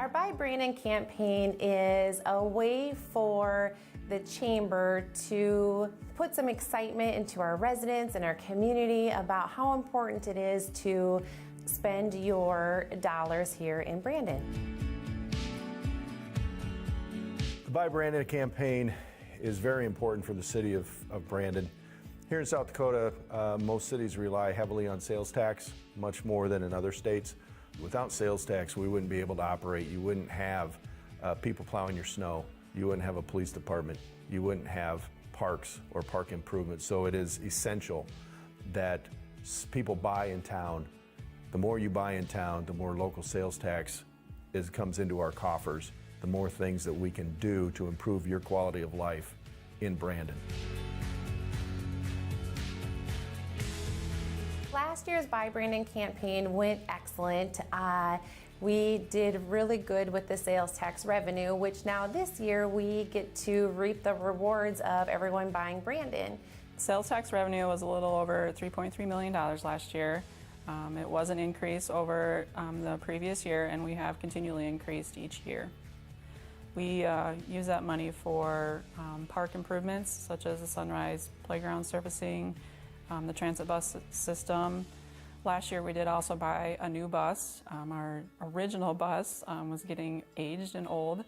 Our Buy Brandon campaign is a way for the chamber to put some excitement into our residents and our community about how important it is to spend your dollars here in Brandon. The Buy Brandon campaign is very important for the city of Brandon. Here in South Dakota, most cities rely heavily on sales tax, much more than in other states. Without sales tax, we wouldn't be able to operate. You wouldn't have people plowing your snow. You wouldn't have a police department. You wouldn't have parks or park improvements. So it is essential that people buy in town. The more you buy in town, the more local sales tax comes into our coffers, the more things that we can do to improve your quality of life in Brandon. Last year's Buy Brandon campaign went excellent. We did really good with the sales tax revenue, which now this year we get to reap the rewards of everyone buying Brandon. Sales tax revenue was a little over $3.3 million last year. It was an increase over the previous year, and we have continually increased each year. We use that money for park improvements such as the Sunrise Playground surfacing, the transit bus system. Last year we did also buy a new bus. Our original bus was getting aged and old.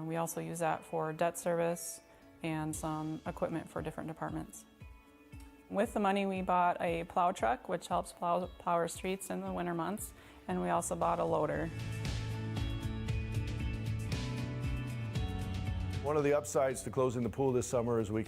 We also use that for debt service and some equipment for different departments. With the money we bought a plow truck, which helps plow our streets in the winter months, and we also bought a loader. One of the upsides to closing the pool this summer is we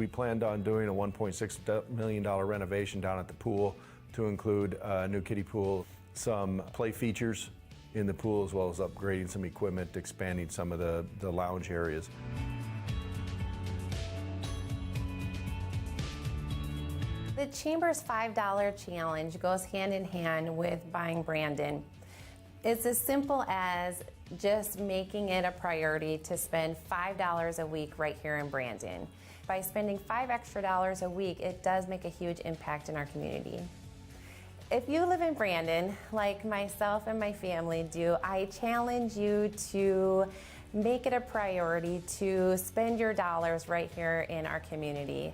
planned on doing a $1.6 million renovation down at the pool to include a new kiddie pool, some play features in the pool, as well as upgrading some equipment, expanding some of the lounge areas. The Chamber's $5 challenge goes hand in hand with buying Brandon. It's as simple as just making it a priority to spend $5 a week right here in Brandon. By spending $5 extra a week, it does make a huge impact in our community. If you live in Brandon, like myself and my family do, I challenge you to make it a priority to spend your dollars right here in our community.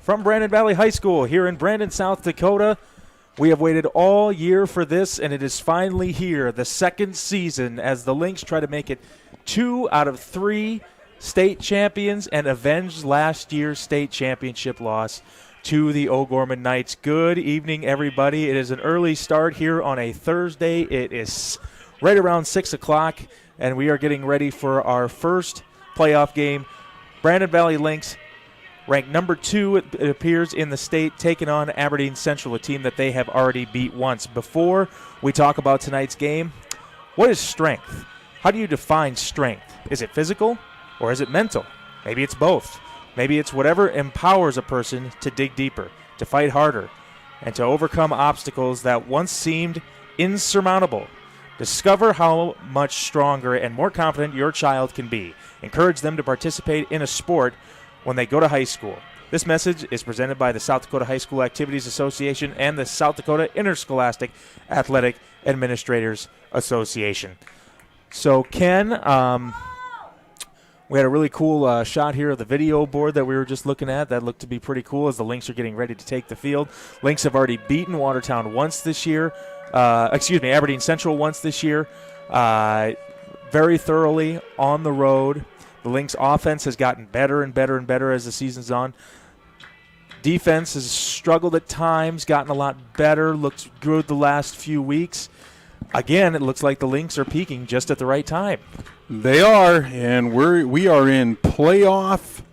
From Brandon Valley High School here in Brandon, South Dakota. We have waited all year for this, and it is finally here, the second season, as the Lynx try to make it 2 out of 3 state champions and avenge last year's state championship loss to the O'Gorman Knights. Good evening, everybody. It is an early start here on a Thursday. It is right around 6 o'clock, and we are getting ready for our first playoff game. Brandon Valley Lynx, ranked number 2, it appears, in the state, taking on Aberdeen Central, a team that they have already beat once. Before we talk about tonight's game, what is strength? How do you define strength? Is it physical or is it mental? Maybe it's both. Maybe it's whatever empowers a person to dig deeper, to fight harder, and to overcome obstacles that once seemed insurmountable. Discover how much stronger and more confident your child can be. Encourage them to participate in a sport when they go to high school. This message is presented by the South Dakota High School Activities Association and the South Dakota Interscholastic Athletic Administrators Association. So, Ken, we had a really cool shot here of the video board that we were just looking at. That looked to be pretty cool as the Lynx are getting ready to take the field. Lynx have already beaten Watertown once this year. Aberdeen Central once this year. Very thoroughly on the road. The Lynx offense has gotten better and better and better as the season's on. Defense has struggled at times, gotten a lot better, looked good the last few weeks. Again, it looks like the Lynx are peaking just at the right time. They are, and we are in playoff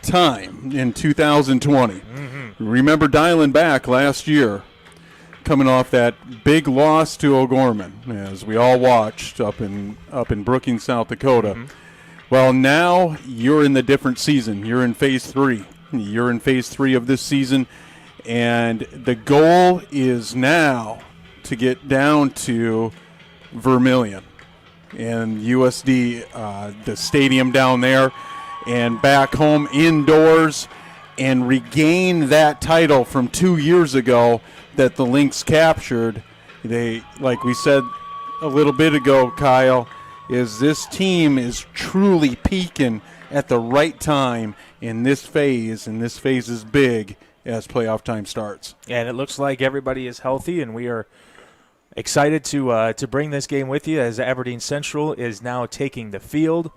time in 2020. Mm-hmm. Remember dialing back last year, coming off that big loss to O'Gorman, as we all watched up in Brookings, South Dakota. Mm-hmm. Well, now you're in the different season. You're in phase 3. You're in phase 3 of this season, and the goal is now to get down to Vermilion and USD, the stadium down there, and back home indoors and regain that title from 2 years ago that the Lynx captured. They, like we said a little bit ago, Kyle, is this team is truly peaking at the right time in this phase, and this phase is big as playoff time starts. And it looks like everybody is healthy, and we are excited to bring this game with you as Aberdeen Central is now taking the field.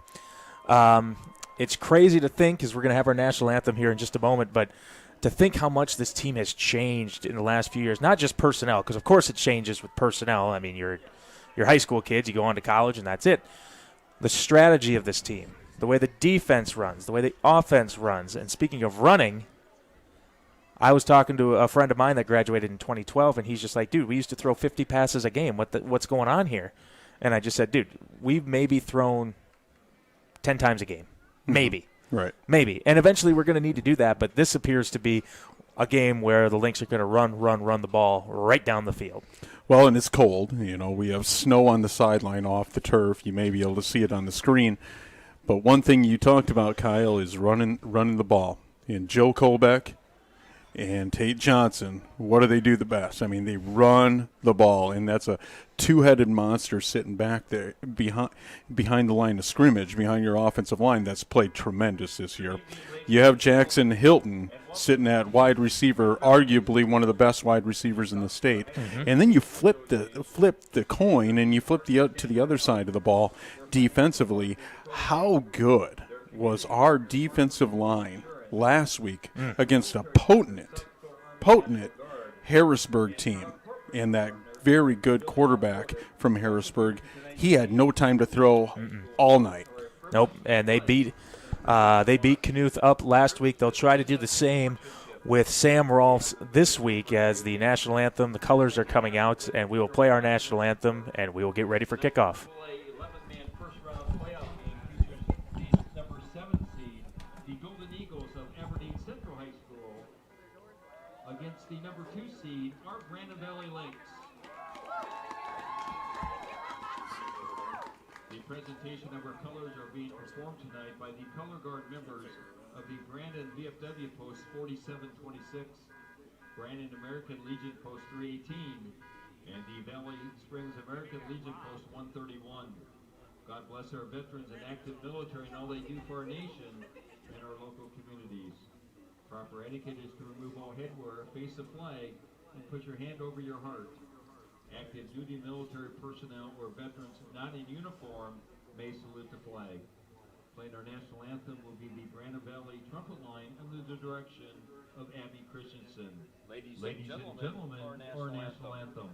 It's crazy to think, because we're going to have our national anthem here in just a moment, but to think how much this team has changed in the last few years, not just personnel, because of course it changes with personnel. I mean, you're high school kids, you go on to college, and that's it. The strategy of this team, the way the defense runs, the way the offense runs. And speaking of running, I was talking to a friend of mine that graduated in 2012, and he's just like, dude, we used to throw 50 passes a game. What's going on here? And I just said, dude, we've maybe thrown 10 times a game. Maybe. Right. Maybe. And eventually we're going to need to do that, but this appears to be a game where the Lynx are going to run the ball right down the field. Well, and it's cold. You know, we have snow on the sideline off the turf. You may be able to see it on the screen. But one thing you talked about, Kyle, is running the ball. And Joe Colbeck and Tate Johnson, what do they do the best? I mean, they run the ball, and that's a two-headed monster sitting back there behind the line of scrimmage, behind your offensive line. That's played tremendous this year. You have Jackson Hilton sitting at wide receiver, arguably one of the best wide receivers in the state. Mm-hmm. And then you flip the coin and you flip to the other side of the ball defensively. How good was our defensive line last week against a potent Harrisburg team, and that very good quarterback from Harrisburg? He had no time to throw all night. Nope, and they beat Knuth up last week. They'll try to do the same with Sam Rolfs this week as the national anthem. The colors are coming out, and we will play our national anthem, and we will get ready for kickoff. Against the number 2 seed, our Brandon Valley Lynx. The presentation of our colors are being performed tonight by the color guard members of the Brandon VFW Post 4726, Brandon American Legion Post 318, and the Valley Springs American Legion Post 131. God bless our veterans and active military and all they do for our nation and our local communities. For Proper etiquette is to remove all headwear, face the flag, and put your hand over your heart. Active duty military personnel or veterans not in uniform may salute the flag. Playing our national anthem will be the Brandon Valley Trumpet Line under the direction of Abby Christensen. Ladies and gentlemen, our national anthem.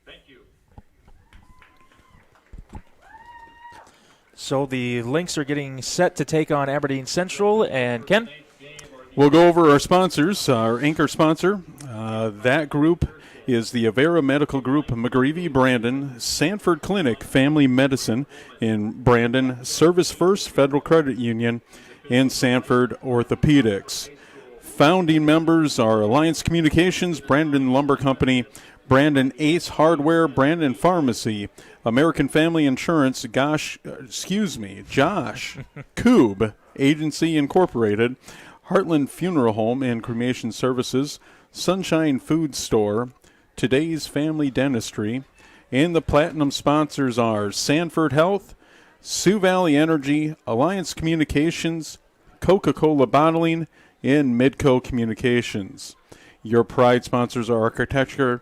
Thank you. So the Lynx are getting set to take on Aberdeen Central, and Ken? We'll go over our sponsors, our anchor sponsor. That group is the Avera Medical Group, McGreevy, Brandon, Sanford Clinic, Family Medicine in Brandon, Service First Federal Credit Union, and Sanford Orthopedics. Founding members are Alliance Communications, Brandon Lumber Company, Brandon Ace Hardware, Brandon Pharmacy, American Family Insurance, Josh Koob Agency Incorporated, Heartland Funeral Home and Cremation Services, Sunshine Food Store, Today's Family Dentistry, and the platinum sponsors are Sanford Health, Sioux Valley Energy, Alliance Communications, Coca-Cola Bottling, and Midco Communications. Your pride sponsors are Architecture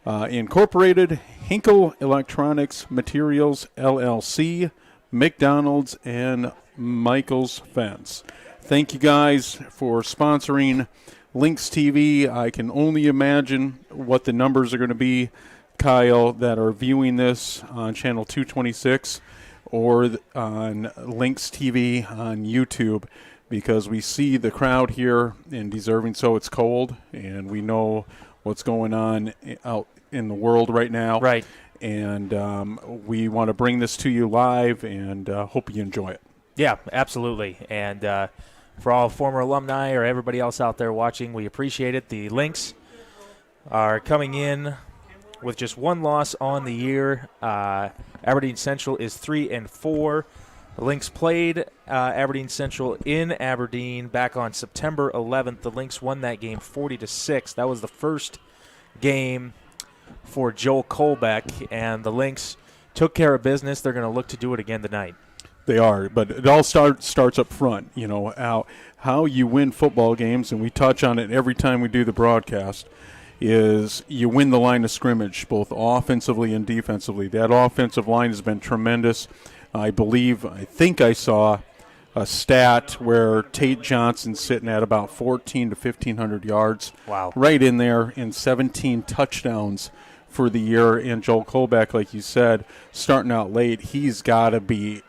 Incorporated, Hinkle Electronics Materials LLC, McDonald's, and Michael's Fence. Thank you guys for sponsoring Lynx TV. I can only imagine what the numbers are going to be, Kyle, that are viewing this on channel 226 or on Lynx TV on YouTube, because we see the crowd here, and deserving so. It's cold, and we know what's going on out in the world right now. Right. And we want to bring this to you live, and hope you enjoy it. Yeah, absolutely. And for all former alumni or everybody else out there watching, we appreciate it. The Lynx are coming in with just one loss on the year. Aberdeen Central is 3-4. The Lynx played Aberdeen Central in Aberdeen back on September 11th. The Lynx won that game 40-6. That was the first game for Joel Kolbeck, and the Lynx took care of business. They're going to look to do it again tonight. They are, but it all starts up front. You know, how you win football games, and we touch on it every time we do the broadcast, is you win the line of scrimmage, both offensively and defensively. That offensive line has been tremendous. I think I saw a stat where Tate Johnson's sitting at about 1,400 to 1,500 yards. Wow. Right in there, in 17 touchdowns for the year. And Joel Kolbeck, like you said, starting out late, he's got to be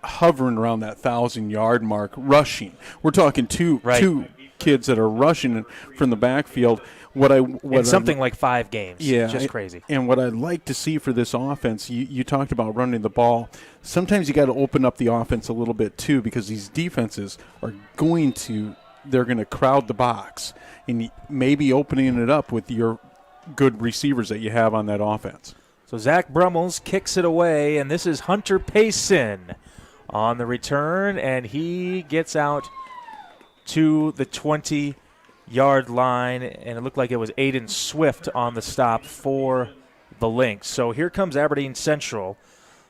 hovering around that 1,000-yard mark, rushing. We're talking two kids that are rushing from the backfield. In something like 5 games. Yeah, just crazy. And what I'd like to see for this offense, you talked about running the ball. Sometimes you got to open up the offense a little bit too, because these defenses are they're going to crowd the box, and maybe opening it up with your good receivers that you have on that offense. So Zach Brummels kicks it away, and this is Hunter Payson on the return, and he gets out to the 20-yard line, and it looked like it was Aiden Swift on the stop for the Lynx. So here comes Aberdeen Central.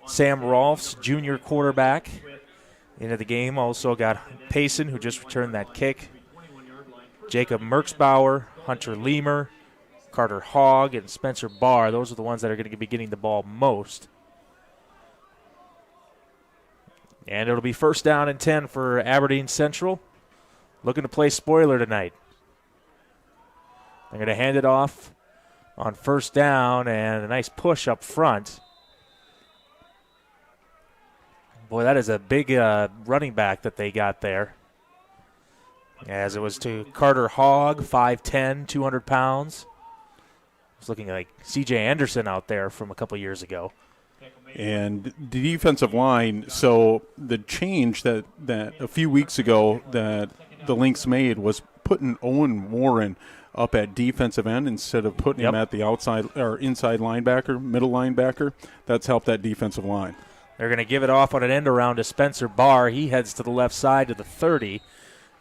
Sam Rolfs, junior quarterback, into the game. Also got Payson, who just returned that kick. Jacob Merksbauer, Hunter Leamer, Carter Hogg, and Spencer Barr. Those are the ones that are going to be getting the ball most. And it'll be first down and 10 for Aberdeen Central. Looking to play spoiler tonight. They're going to hand it off on first down, and a nice push up front. Boy, that is a big running back that they got there. As it was to Carter Hogg, 5'10", 200 pounds. It's looking like C.J. Anderson out there from a couple years ago. And the defensive line, so the change that a few weeks ago that the Lynx made was putting Owen Warren up at defensive end instead of putting him at the outside or inside linebacker, middle linebacker. That's helped that defensive line. They're going to give it off on an end around to Spencer Barr. He heads to the left side to the 30,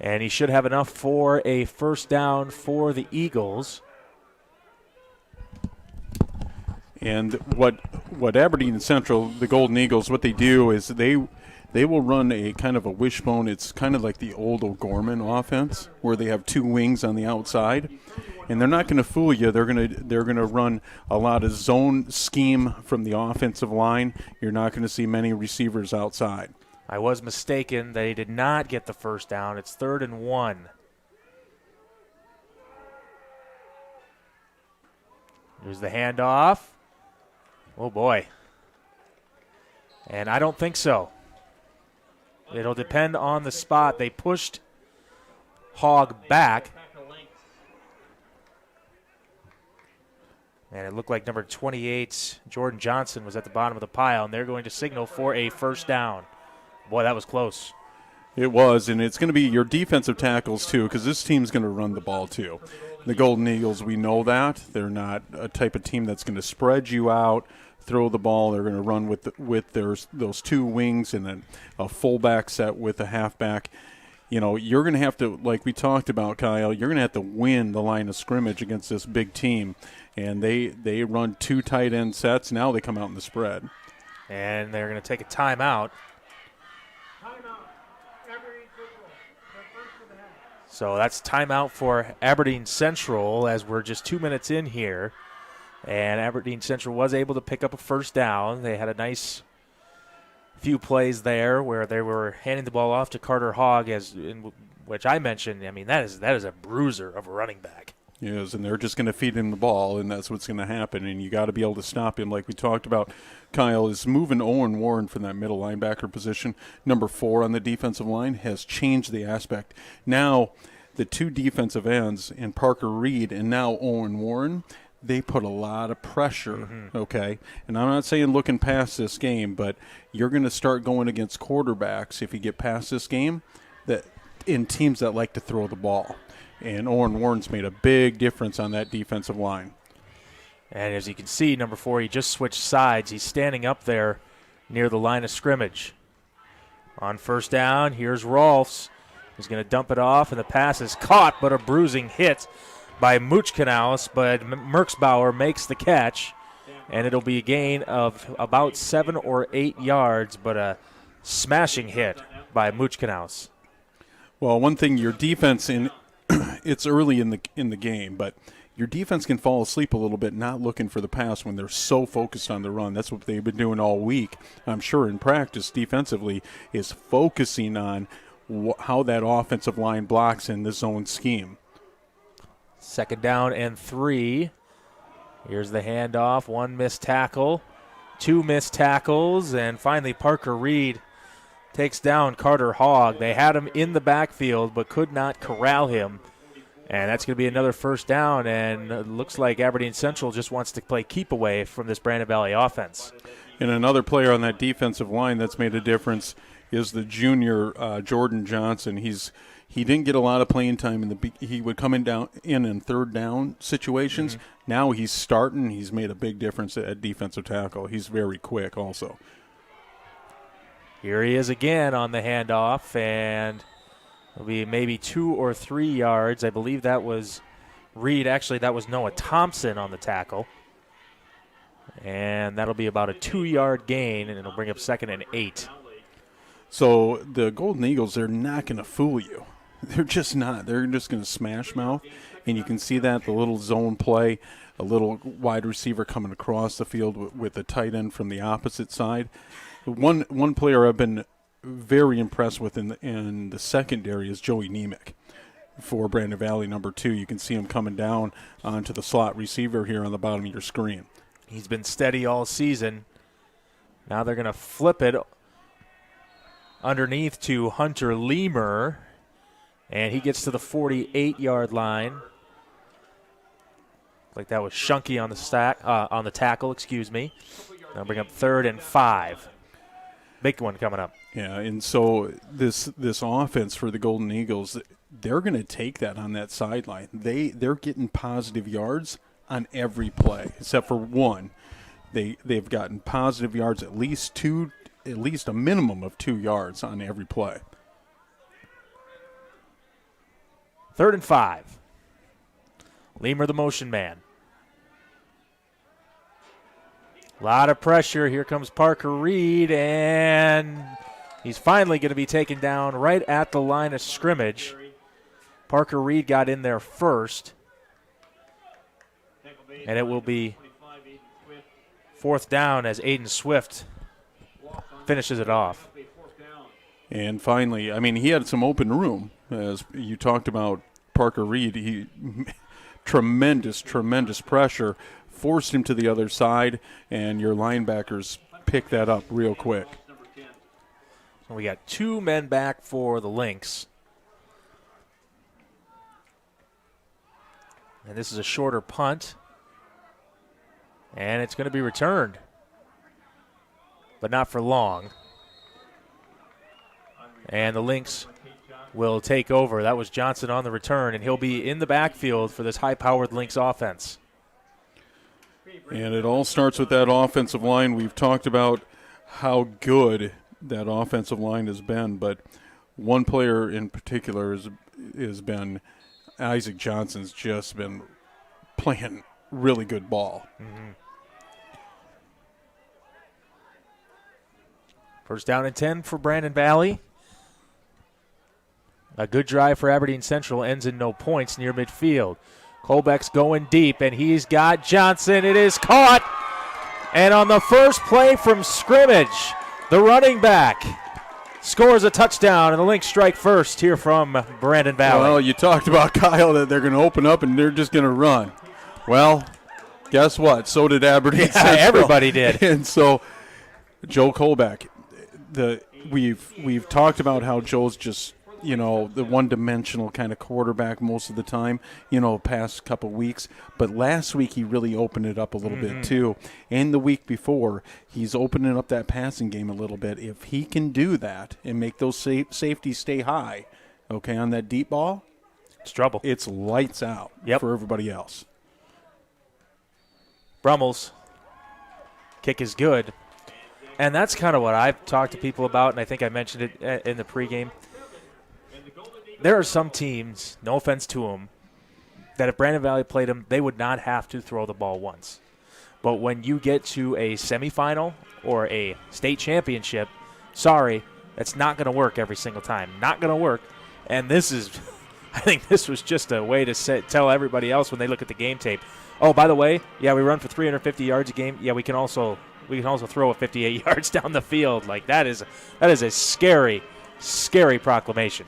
and he should have enough for a first down for the Eagles. And what Aberdeen Central, the Golden Eagles, what they do is they will run a kind of a wishbone. It's kind of like the old O'Gorman offense where they have 2 wings on the outside, and they're not going to fool you. They're going to run a lot of zone scheme from the offensive line. You're not going to see many receivers outside. I was mistaken. They did not get the first down. It's 3rd and 1. Here's the handoff. Oh, boy. And I don't think so. It'll depend on the spot. They pushed Hogg back. And it looked like number 28, Jordan Johnson, was at the bottom of the pile, and they're going to signal for a first down. Boy, that was close. It was, and it's going to be your defensive tackles, too, because this team's going to run the ball, too. The Golden Eagles, we know that. They're not a type of team that's going to spread you out, throw the ball. They're going to run with those 2 wings and then a fullback set with a halfback. You know, you're going to have to, like we talked about, Kyle, you're going to have to win the line of scrimmage against this big team. And they run 2 tight end sets. Now they come out in the spread. And they're going to take a timeout. So that's timeout for Aberdeen Central as we're just 2 minutes in here. And Aberdeen Central was able to pick up a first down. They had a nice few plays there where they were handing the ball off to Carter Hogg, which I mentioned. I mean, that is a bruiser of a running back. Yes, and they're just going to feed him the ball, and that's what's going to happen. And you got to be able to stop him, like we talked about. Kyle is moving Owen Warren from that middle linebacker position. Number 4 on the defensive line has changed the aspect. Now, the 2 defensive ends in Parker Reed and now Owen Warren, they put a lot of pressure, okay? And I'm not saying looking past this game, but you're going to start going against quarterbacks if you get past this game that in teams that like to throw the ball. And Owen Warren's made a big difference on that defensive line. And as you can see, number 4, he just switched sides. He's standing up there near the line of scrimmage. On first down, here's Rolfs. He's going to dump it off, and the pass is caught, but a bruising hit by Muchkanaus, but Merksbauer makes the catch, and it'll be a gain of about 7 or 8 yards, but a smashing hit by Muchkanaus. Well, one thing, your defense it's early in the game, but your defense can fall asleep a little bit not looking for the pass when they're so focused on the run. That's what they've been doing all week. I'm sure in practice defensively is focusing on how that offensive line blocks in the zone scheme. 2nd down and 3. Here's the handoff. 1 missed tackle, 2 missed tackles, and finally Parker Reed takes down Carter Hogg. They had him in the backfield but could not corral him. And that's going to be another first down, and it looks like Aberdeen Central just wants to play keep away from this Brandon Valley offense. And another player on that defensive line that's made a difference is the junior Jordan Johnson. He didn't get a lot of playing time he would come in third down situations. Mm-hmm. Now he's starting. He's made a big difference at defensive tackle. He's very quick also. Here he is again on the handoff, and it'll be maybe 2 or 3 yards. I believe that was Reed. Actually, that was Noah Thompson on the tackle. And that'll be about a 2-yard gain, and it'll bring up 2nd and 8. So the Golden Eagles, they're not going to fool you. They're just not. They're just going to smash mouth. And you can see that, the little zone play, a little wide receiver coming across the field with the tight end from the opposite side. One player I've been very impressed with in the secondary is Joey Nemec for Brandon Valley, number 2. You can see him coming down onto the slot receiver here on the bottom of your screen. He's been steady all season. Now they're going to flip it underneath to Hunter Leamer, and he gets to the 48-yard line. Like that was Shunky on the tackle, excuse me. Now bring up 3rd and 5. Big one coming up. Yeah, and so this offense for the Golden Eagles, they're going to take that on that sideline. They're getting positive yards on every play, except for one. They've gotten positive yards, at least a minimum of 2 yards on every play. 3rd and 5. Leamer, the motion man. A lot of pressure. Here comes Parker Reed, and he's finally going to be taken down right at the line of scrimmage. Parker Reed got in there first, and it will be 4th down as Aiden Swift finishes it off. And finally, I mean, he had some open room. As you talked about Parker Reed, he tremendous pressure, forced him to the other side, and your linebackers picked that up real quick. So we got 2 men back for the Lynx. And this is a shorter punt. And it's going to be returned. But not for long. And the Lynx will take over. That was Johnson on the return, and he'll be in the backfield for this high-powered Lynx offense. And it all starts with that offensive line. We've talked about how good that offensive line has been, but one player in particular has been Isaac Johnson's just been playing really good ball. Mm-hmm. First down and 10 for Brandon Valley. A good drive for Aberdeen Central ends in no points near midfield. Colbeck's going deep, and he's got Johnson. It is caught. And on the first play from scrimmage, the running back scores a touchdown, and the Lynx strike first here from Brandon Valley. Well, you talked about, Kyle, that they're going to open up and they're just going to run. Well, guess what? So did Aberdeen Central. Everybody did. And so Joe Colbeck, we've talked about how Joe's just, the one-dimensional kind of quarterback most of the time, past couple weeks. But last week he really opened it up a little bit too. And the week before, he's opening up that passing game a little bit. If he can do that and make those safeties stay high, on that deep ball, it's trouble. It's lights out for everybody else. Brummel's kick is good. And that's kind of what I've talked to people about, and I think I mentioned it in the pregame. There are some teams, no offense to them, that if Brandon Valley played them, they would not have to throw the ball once. But when you get to a semifinal or a state championship, sorry, that's not going to work every single time. Not going to work. And I think this was just a way to tell everybody else when they look at the game tape, oh, by the way, we run for 350 yards a game. Yeah, we can also throw it 58 yards down the field. Like that is a scary, scary proclamation.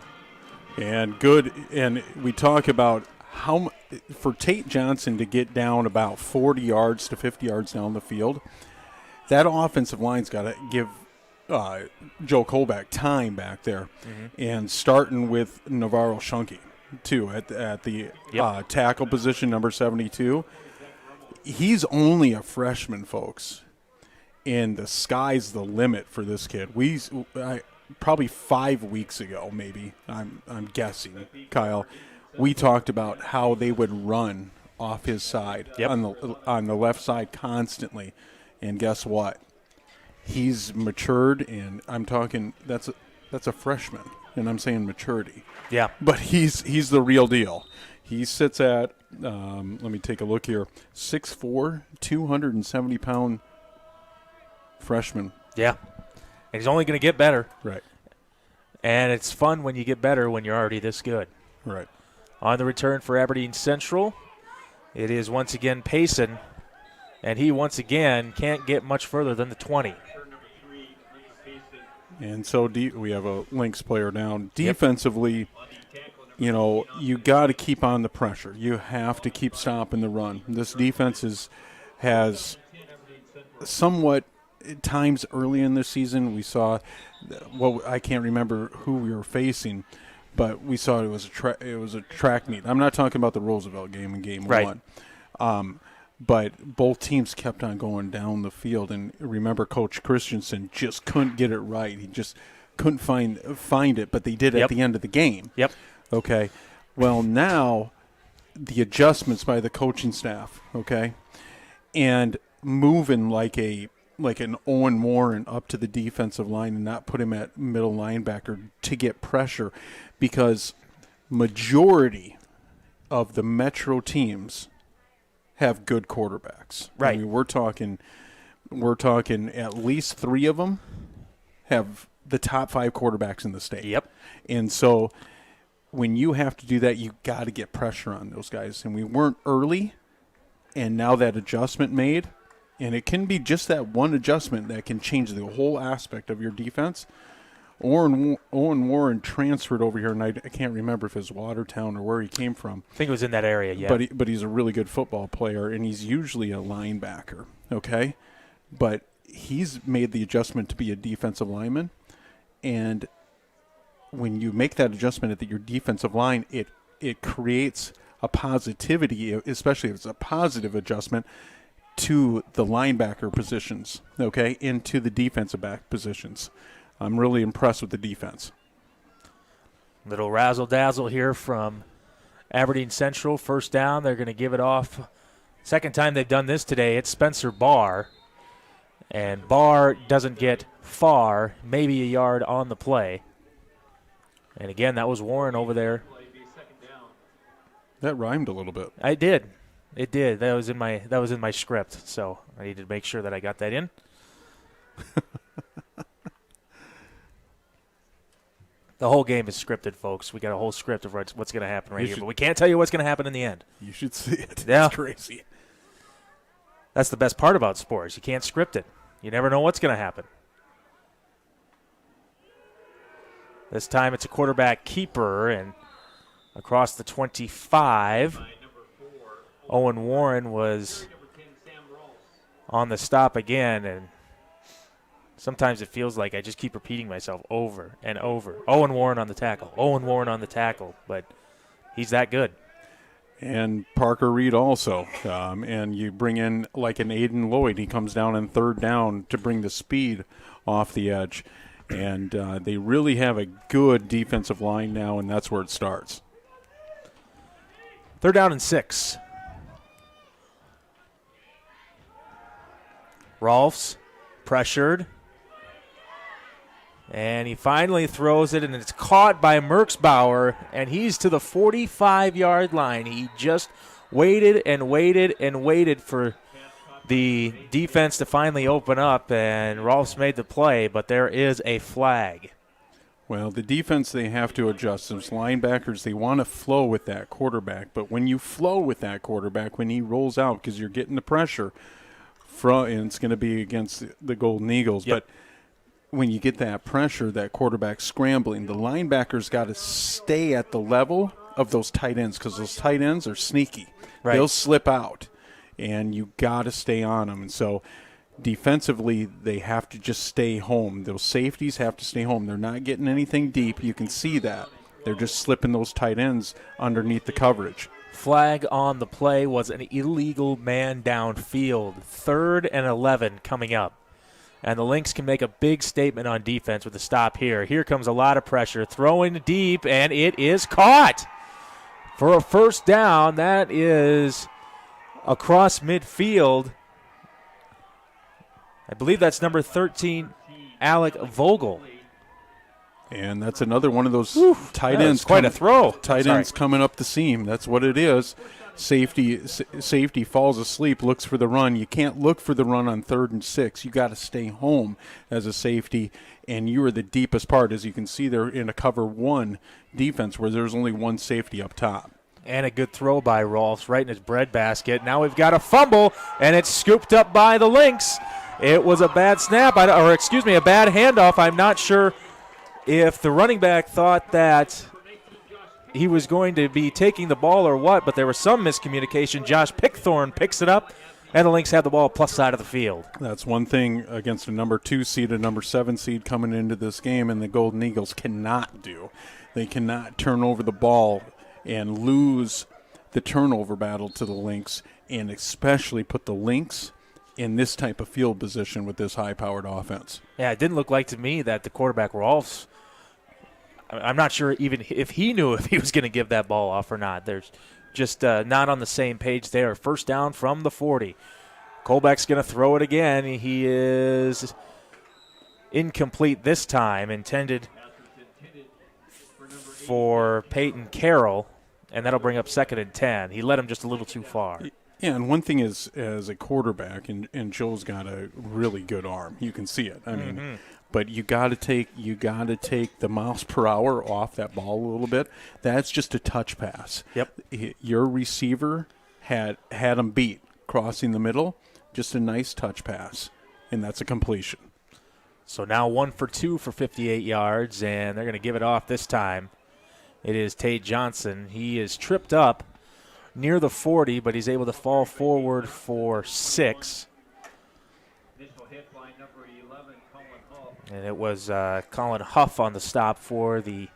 And good, and we talk about how for Tate Johnson to get down about 40 yards to 50 yards down the field, that offensive line's got to give Joe Colback time back there, and starting with Navarro Shunky too at the tackle position, number 72. He's only a freshman, folks, and the sky's the limit for this kid. Probably 5 weeks ago, maybe I'm guessing, Kyle, we talked about how they would run off his side on the left side constantly, and guess what? He's matured, and I'm talking that's a freshman, and I'm saying maturity. Yeah. But he's the real deal. He sits at let me take a look here, 6'4", 270-pound freshman. Yeah. And he's only going to get better. Right. And it's fun when you get better when you're already this good. Right. On the return for Aberdeen Central, it is once again Payson, and he once again can't get much further than the 20. And so we have a Lynx player down. Defensively, you got to keep on the pressure. You have to keep stopping the run. This defense has somewhat at times early in the season we saw, I can't remember who we were facing, but we saw it was a track meet. I'm not talking about the Roosevelt game in game one. But both teams kept on going down the field, and remember Coach Christensen just couldn't get it right. He just couldn't find it, but they did at the end of the game. Yep. Okay. Well, now the adjustments by the coaching staff, okay, and moving like an Owen Warren up to the defensive line and not put him at middle linebacker to get pressure, because majority of the Metro teams have good quarterbacks. Right. I mean, we're talking at least 3 of them have the top 5 quarterbacks in the state. Yep. And so when you have to do that, you got to get pressure on those guys. And we weren't early, and now that adjustment made, and it can be just that one adjustment that can change the whole aspect of your defense. Owen Warren transferred over here, and I can't remember if it's Watertown or where he came from. I think it was in that area, yeah. But he's a really good football player, and he's usually a linebacker, okay? But he's made the adjustment to be a defensive lineman, and when you make that adjustment at your defensive line, it creates a positivity, especially if it's a positive adjustment, to the linebacker positions, okay, into the defensive back positions. I'm really impressed with the defense. Little razzle-dazzle here from Aberdeen Central. First down, they're going to give it off. Second time they've done this today, it's Spencer Barr. And Barr doesn't get far, maybe a yard on the play. And again, that was Warren over there. That rhymed a little bit. I did. It did. That was in my script, so I needed to make sure that I got that in. The whole game is scripted, folks. We got a whole script of what's going to happen right here, but we can't tell you what's going to happen in the end. You should see it. Yeah. It's crazy. That's the best part about sports. You can't script it. You never know what's going to happen. This time it's a quarterback keeper, and across the 25, Owen Warren was on the stop again, and sometimes it feels like I just keep repeating myself over and over. Owen Warren on the tackle. Owen Warren on the tackle. But he's that good. And Parker Reed also. And you bring in like an Aiden Lloyd. He comes down in third down to bring the speed off the edge. And they really have a good defensive line now, and that's where it starts. 3rd down and 6. Rolfs pressured. And he finally throws it, and it's caught by Merksbauer, and he's to the 45-yard line. He just waited and waited and waited for the defense to finally open up, and Rolfs made the play, but there is a flag. Well, the defense, they have to adjust. Those linebackers, they want to flow with that quarterback, but when you flow with that quarterback, when he rolls out, because you're getting the pressure, and it's going to be against the Golden Eagles, Yep. But when you get that pressure, that quarterback scrambling, the linebackers got to stay at the level of those tight ends, because those tight ends are sneaky. Right. They'll slip out, and you got to stay on them. And so defensively, they have to just stay home. Those safeties have to stay home. They're not getting anything deep. You can see that. They're just slipping those tight ends underneath the coverage. Flag on the play was an illegal man downfield. 3rd and 11 coming up. And the Lynx can make a big statement on defense with a stop here. Here comes a lot of pressure. Throwing deep, and it is caught for a first down. That is across midfield. I believe that's number 13, Alec Vogel. And that's another one of those tight ends. Quite a throw. Tight ends coming up the seam. That's what it is. Safety falls asleep, looks for the run. You can't look for the run on 3rd and 6. You got to stay home as a safety, and you are the deepest part. As you can see, they're in a cover 1 defense where there's only one safety up top. And a good throw by Rolfs right in his breadbasket. Now we've got a fumble, and it's scooped up by the Lynx. It was a bad snap, a bad handoff. I'm not sure if the running back thought that he was going to be taking the ball or what, but there was some miscommunication. Josh Pickthorne picks it up, and the Lynx have the ball plus side of the field. That's one thing against a number 2 seed, a number 7 seed coming into this game, and the Golden Eagles cannot do. They cannot turn over the ball and lose the turnover battle to the Lynx, and especially put the Lynx in this type of field position with this high-powered offense. Yeah, it didn't look like to me that the quarterback Rolfs, I'm not sure even if he knew if he was going to give that ball off or not. There's just not on the same page there. First down from the 40. Colbeck's going to throw it again. He is incomplete this time, intended for Peyton Carroll, and that'll bring up 2nd and 10. He led him just a little too far. Yeah, and one thing is, as a quarterback, and Joe's got a really good arm. You can see it. I mean, but you got to take the miles per hour off that ball a little bit. That's just a touch pass. Yep. Your receiver had him beat crossing the middle. Just a nice touch pass, and that's a completion. So now 1 for 2 for 58 yards, and they're going to give it off this time. It is Tate Johnson. He is tripped up near the 40, but he's able to fall forward for 6. And it was Colin Huff on the stop for the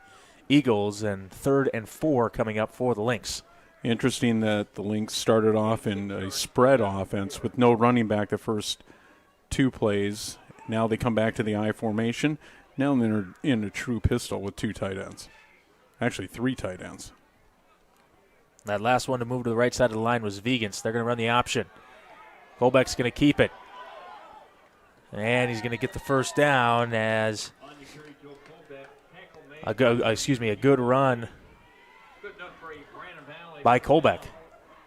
Eagles, and 3rd and 4 coming up for the Lynx. Interesting that the Lynx started off in a spread offense with no running back the first 2 plays. Now they come back to the I formation. Now they're in a true pistol with 2 tight ends. Actually, 3 tight ends. That last one to move to the right side of the line was Vegans. They're going to run the option. Colbeck's going to keep it. And he's going to get the first down as a good run by Colbeck.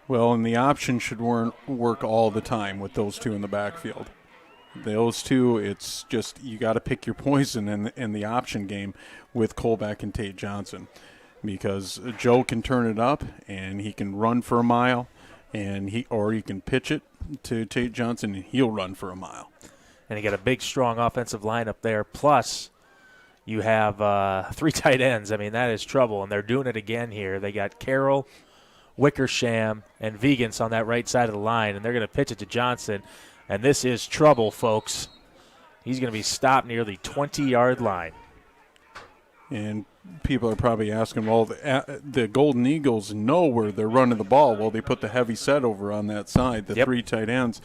Well, and the option should work all the time with those 2 in the backfield. Those 2, it's just you got to pick your poison in the option game with Colbeck and Tate Johnson, because Joe can turn it up and he can run for a mile, and he can pitch it to Tate Johnson and he'll run for a mile. And you got a big, strong offensive line up there. Plus, you have 3 tight ends. I mean, that is trouble, and they're doing it again here. They got Carroll, Wickersham, and Vegans on that right side of the line, and they're going to pitch it to Johnson. And this is trouble, folks. He's going to be stopped near the 20-yard line. And people are probably asking, well, the Golden Eagles know where they're running the ball. Well, they put the heavy set over on that side, the 3 tight ends.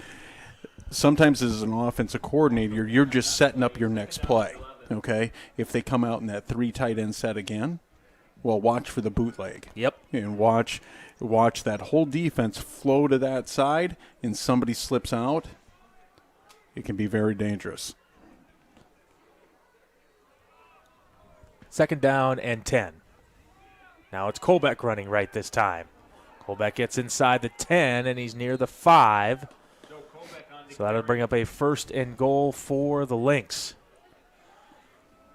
Sometimes as an offensive coordinator, you're just setting up your next play, okay? If they come out in that 3 tight end set again, well, watch for the bootleg. Yep. And watch that whole defense flow to that side, and somebody slips out. It can be very dangerous. 2nd down and 10. Now it's Colbeck running right this time. Colbeck gets inside the 10, and he's near the 5. So that'll bring up a 1st and goal for the Lynx.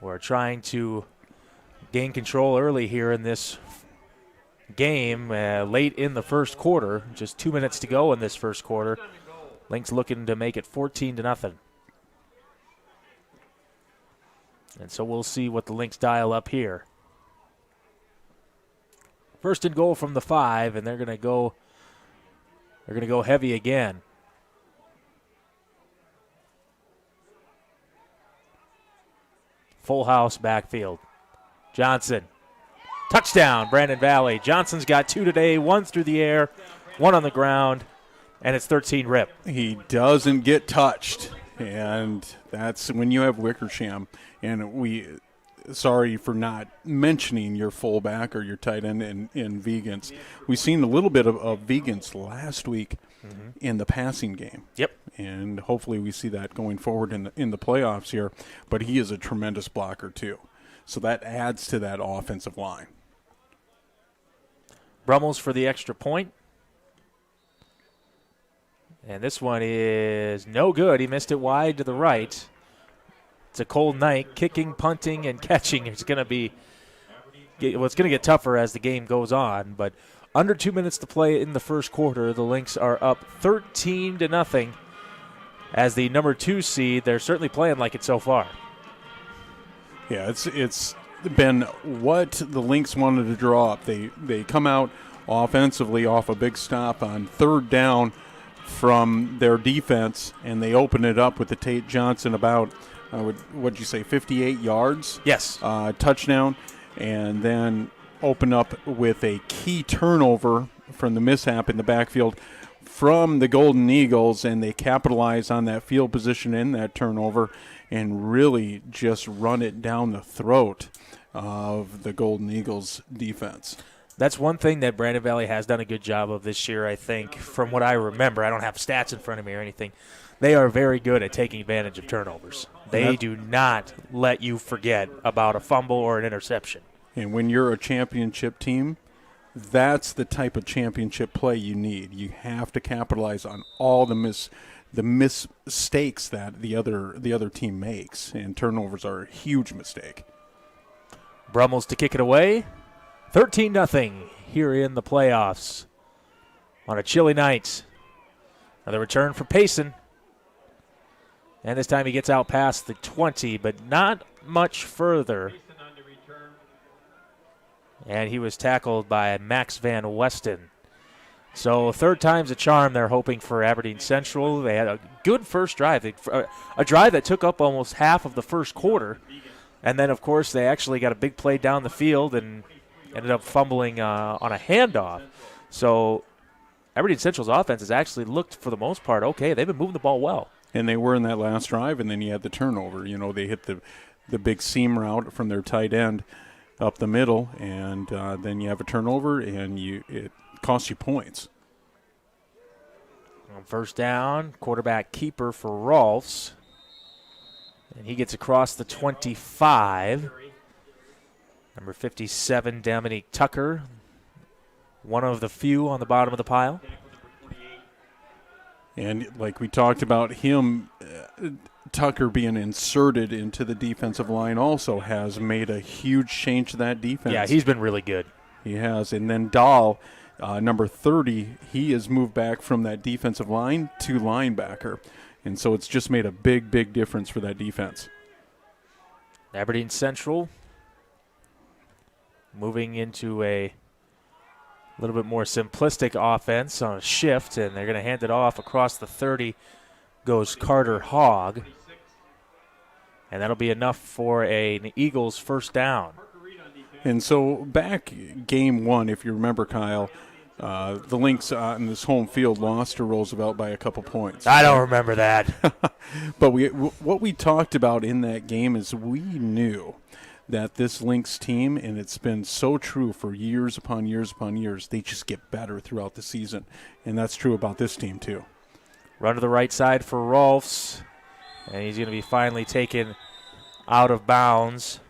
We're trying to gain control early here in this game, late in the first quarter. Just 2 minutes to go in this first quarter. Lynx looking to make it 14-0. And so we'll see what the Lynx dial up here. 1st and goal from the 5, and they're going to go heavy again. Full house backfield. Johnson. Touchdown, Brandon Valley. Johnson's got 2 today, 1 through the air, 1 on the ground, and it's 13 rip. He doesn't get touched, and that's when you have Wickersham. And sorry for not mentioning your fullback or your tight end in Vegans. We've seen a little bit of Vegans last week in the passing game. Yep. And hopefully we see that going forward in the playoffs here. But he is a tremendous blocker too. So that adds to that offensive line. Brummels for the extra point. And this one is no good. He missed it wide to the right. It's a cold night. Kicking, punting, and catching is going to be – well, it's going to get tougher as the game goes on. But under 2 minutes to play in the first quarter, the Lynx are up 13-0. As the number 2 seed, they're certainly playing like it so far. Yeah, it's been what the Lynx wanted to draw up. They come out offensively off a big stop on third down from their defense, and they open it up with the Tate Johnson about, what'd you say, 58 yards? Yes. Touchdown, and then open up with a key turnover from the mishap in the backfield from the Golden Eagles, and they capitalize on that field position in that turnover and really just run it down the throat of the Golden Eagles defense. That's one thing that Brandon Valley has done a good job of this year, I think, from what I remember. I don't have stats in front of me or anything. They are very good at taking advantage of turnovers. They do not let you forget about a fumble or an interception. And when you're a championship team, that's the type of championship play you need. You have to capitalize on all the mistakes that the other team makes, and turnovers are a huge mistake. Brummels to kick it away. 13-0 here in the playoffs on a chilly night. Another return for Payson. And this time he gets out past the 20, but not much further. And he was tackled by Max Van Weston. So third time's a charm. They're hoping for Aberdeen Central. They had a good first drive, a drive that took up almost half of the first quarter. And then, of course, they actually got a big play down the field and ended up fumbling on a handoff. So Aberdeen Central's offense has actually looked, for the most part, okay. They've been moving the ball well. And they were in that last drive, and then you had the turnover. You know, they hit the big seam route from their tight end up the middle, and then you have a turnover, and it costs you points. On first down, quarterback keeper for Rolfs. And he gets across the 25. Number 57, Dominique Tucker, one of the few on the bottom of the pile. And like we talked about him, Tucker being inserted into the defensive line also has made a huge change to that defense. Yeah, he's been really good. He has. And then Dahl, number 30, he has moved back from that defensive line to linebacker. And so it's just made a big, big difference for that defense. Aberdeen Central moving into a little bit more simplistic offense on a shift, and they're going to hand it off across the 30. Goes Carter Hogg. And that'll be enough for an Eagles first down. And so back game one, if you remember, Kyle, the Lynx in this home field lost to Roosevelt by a couple points. I don't remember that. But what we talked about in that game is we knew that this Lynx team, and it's been so true for years upon years upon years, they just get better throughout the season. And that's true about this team too. Run to the right side for Rolfs. And he's going to be finally taken out of bounds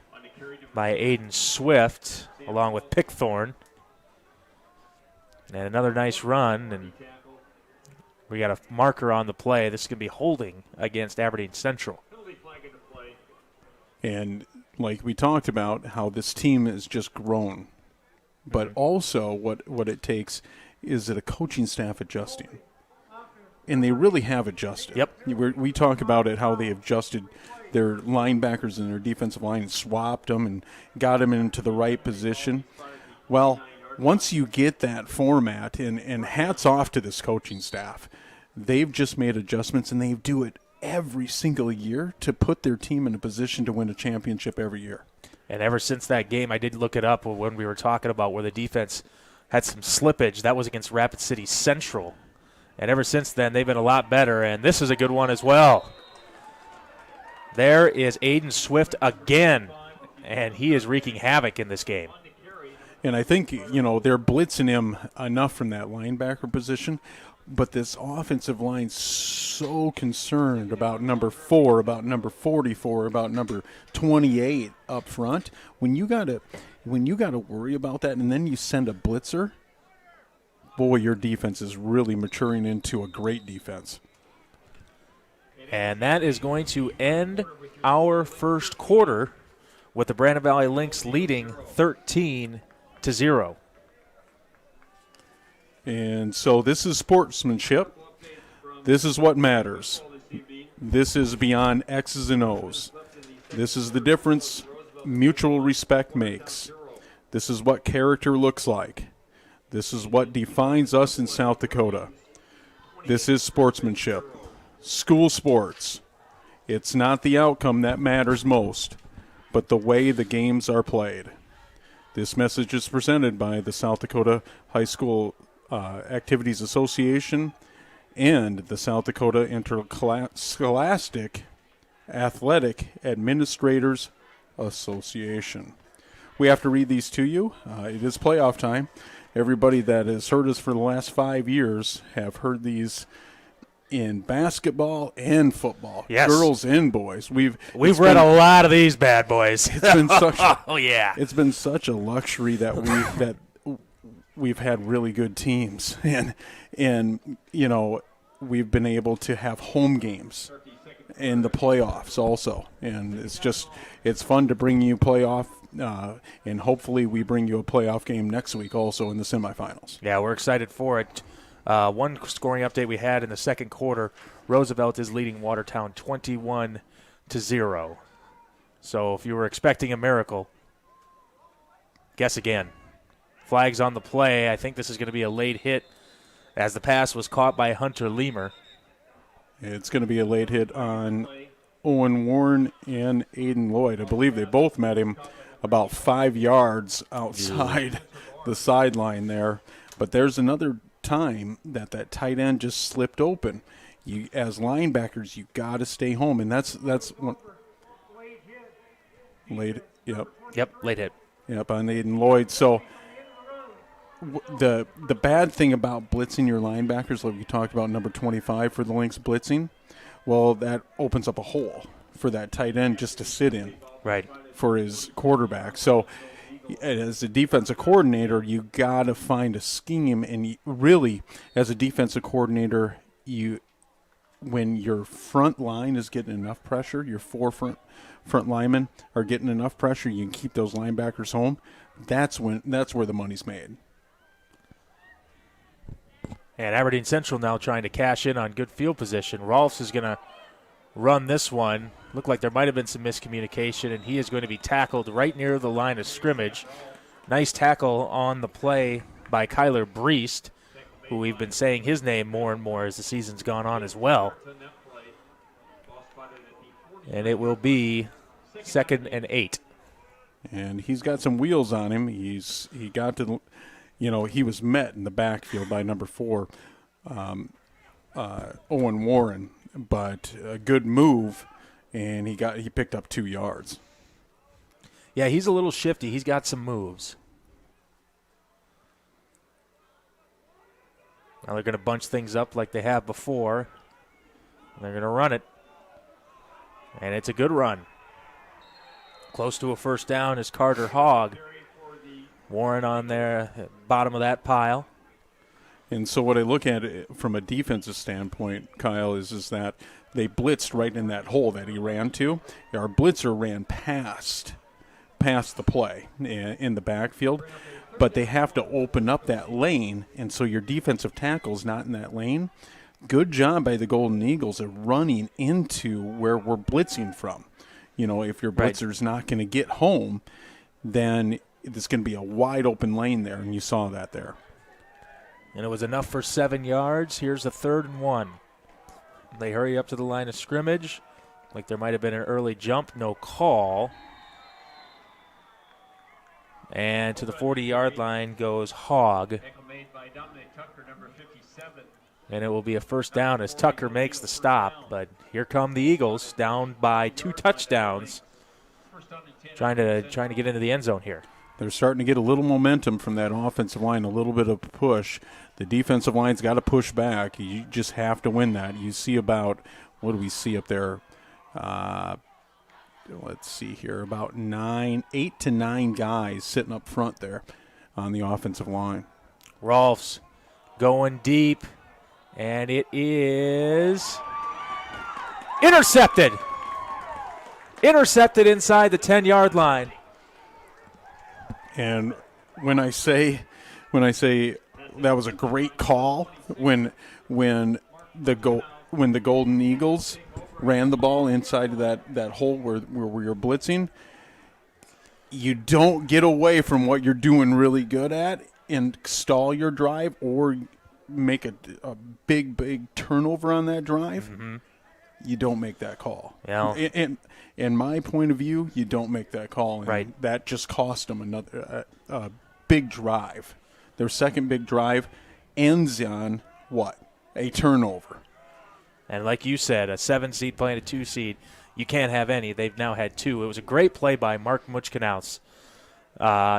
by Aiden Swift along with Pickthorne. And another nice run, and we got a marker on the play. This is going to be holding against Aberdeen Central. And like we talked about, how this team has just grown. But also what it takes is that a coaching staff adjusting. And they really have adjusted. Yep. We talk about it, how they adjusted their linebackers and their defensive line and swapped them and got them into the right position. Well, once you get that format, and hats off to this coaching staff, they've just made adjustments, and they do it every single year to put their team in a position to win a championship every year. And ever since that game, I did look it up when we were talking about where the defense had some slippage. That was against Rapid City Central. And ever since then, they've been a lot better. And this is a good one as well. There is Aiden Swift again, and he is wreaking havoc in this game. And I think, they're blitzing him enough from that linebacker position, but this offensive line's so concerned about number 4, about number 44, about number 28 up front. When you gotta worry about that, and then you send a blitzer, boy, your defense is really maturing into a great defense. And that is going to end our first quarter with the Brandon Valley Lynx leading 13-0. And so this is sportsmanship. This is what matters. This is beyond X's and O's. This is the difference mutual respect makes. This is what character looks like. This is what defines us in South Dakota. This is sportsmanship. School sports. It's not the outcome that matters most, but the way the games are played. This message is presented by the South Dakota High School Activities Association and the South Dakota Interscholastic Athletic Administrators Association. We have to read these to you. It is playoff time. Everybody that has heard us for the last 5 years have heard these in basketball and football, yes. Girls and boys. We've read a lot of these bad boys. It's been such It's been such a luxury that we've had really good teams, and we've been able to have home games in the playoffs also, and it's fun to bring you playoff. And hopefully we bring you a playoff game next week also in the semifinals. Yeah, we're excited for it. One scoring update we had in the second quarter, Roosevelt is leading Watertown 21-0. So if you were expecting a miracle, guess again. Flags on the play. I think this is going to be a late hit as the pass was caught by Hunter Leamer. It's going to be a late hit on Owen Warren and Aiden Lloyd. I believe they both met him about 5 yards outside the sideline there. But there's another time that tight end just slipped open. You, as linebackers, you got to stay home, and that's what late. Yep, late hit. Yep, on Aiden Lloyd. So the bad thing about blitzing your linebackers, like you talked about, number 25 for the Lynx blitzing, well, that opens up a hole for that tight end just to sit in. Right. For his quarterback. So as a defensive coordinator, you got to find a scheme, and really, as a defensive coordinator, when your front line is getting enough pressure, your four front linemen are getting enough pressure, you can keep those linebackers home. That's where the money's made. And Aberdeen Central now trying to cash in on good field position. Rolfs is going to run this one. Looked like there might have been some miscommunication, and he is going to be tackled right near the line of scrimmage. Nice tackle on the play by Kyler Breest, who we've been saying his name more and more as the season's gone on as well. And it will be 2nd and 8. And he's got some wheels on him. He was met in the backfield by number 4, Owen Warren, but a good move, and he picked up 2 yards. Yeah, he's a little shifty. He's got some moves. Now they're going to bunch things up like they have before. They're going to run it. And it's a good run. Close to a first down is Carter Hogg. Warren on there, bottom of that pile. And so what I look at from a defensive standpoint, Kyle, is that they blitzed right in that hole that he ran to. Our blitzer ran past the play in the backfield, but they have to open up that lane, and so your defensive tackle's not in that lane. Good job by the Golden Eagles of running into where we're blitzing from. If your blitzer's not going to get home, then there's going to be a wide open lane there, and you saw that there. And it was enough for 7 yards. Here's a 3rd and 1. They hurry up to the line of scrimmage. Like there might have been an early jump. No call. And to the 40-yard line goes Hogg. And it will be a first down as Tucker makes the stop. But here come the Eagles, down by 2 touchdowns, trying to get into the end zone here. They're starting to get a little momentum from that offensive line, a little bit of push. The defensive line's got to push back. You just have to win that. You see about, what do we see up there? Let's see here, about 8 to 9 guys sitting up front there on the offensive line. Rolfs going deep, and it is intercepted. Intercepted inside the 10-yard line. And when I say that was a great call, when the Golden Eagles ran the ball inside of that hole where you're blitzing, you don't get away from what you're doing really good at and stall your drive or make a big turnover on that drive. Mm-hmm. You don't make that call. Yeah. And in my point of view, you don't make that call. And right. That just cost them another big drive. Their second big drive ends on what? A turnover. And like you said, a 7 seed playing a 2 seed, you can't have any. They've now had 2. It was a great play by Mark Muchkanaus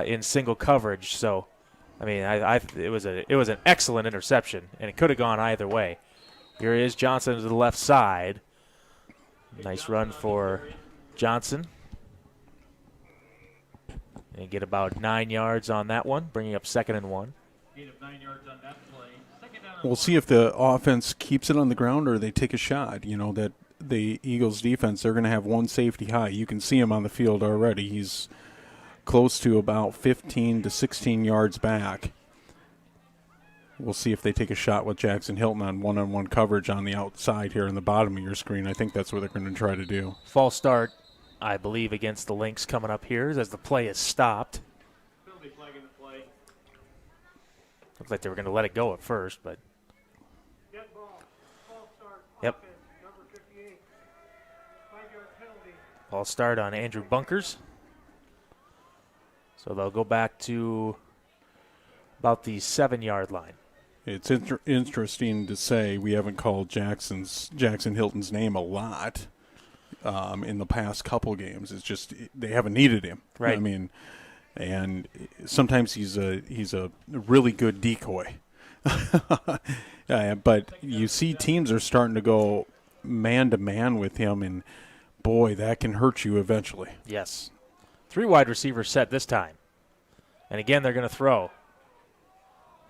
in single coverage. So, I mean, it was an excellent interception, and it could have gone either way. Here is Johnson to the left side. Nice run for Johnson. And get about 9 yards on that one, bringing up 2nd and 1. We'll see if the offense keeps it on the ground or they take a shot. You know, that the Eagles defense, they're going to have one safety high. You can see him on the field already. He's close to about 15 to 16 yards back. We'll see if they take a shot with Jackson Hilton on one-on-one coverage on the outside here in the bottom of your screen. I think that's what they're going to try to do. False start, I believe, against the Lynx coming up here as the play is stopped. Looked like they were going to let it go at first, but. Yep. False start on Andrew Bunkers. So they'll go back to about the 7-yard line. It's interesting to say we haven't called Jackson Hilton's name a lot in the past couple games. It's just they haven't needed him. Right. I mean, and sometimes he's a really good decoy. But you see teams are starting to go man-to-man with him, and, boy, that can hurt you eventually. Yes. 3 wide receivers set this time. And, again, they're going to throw.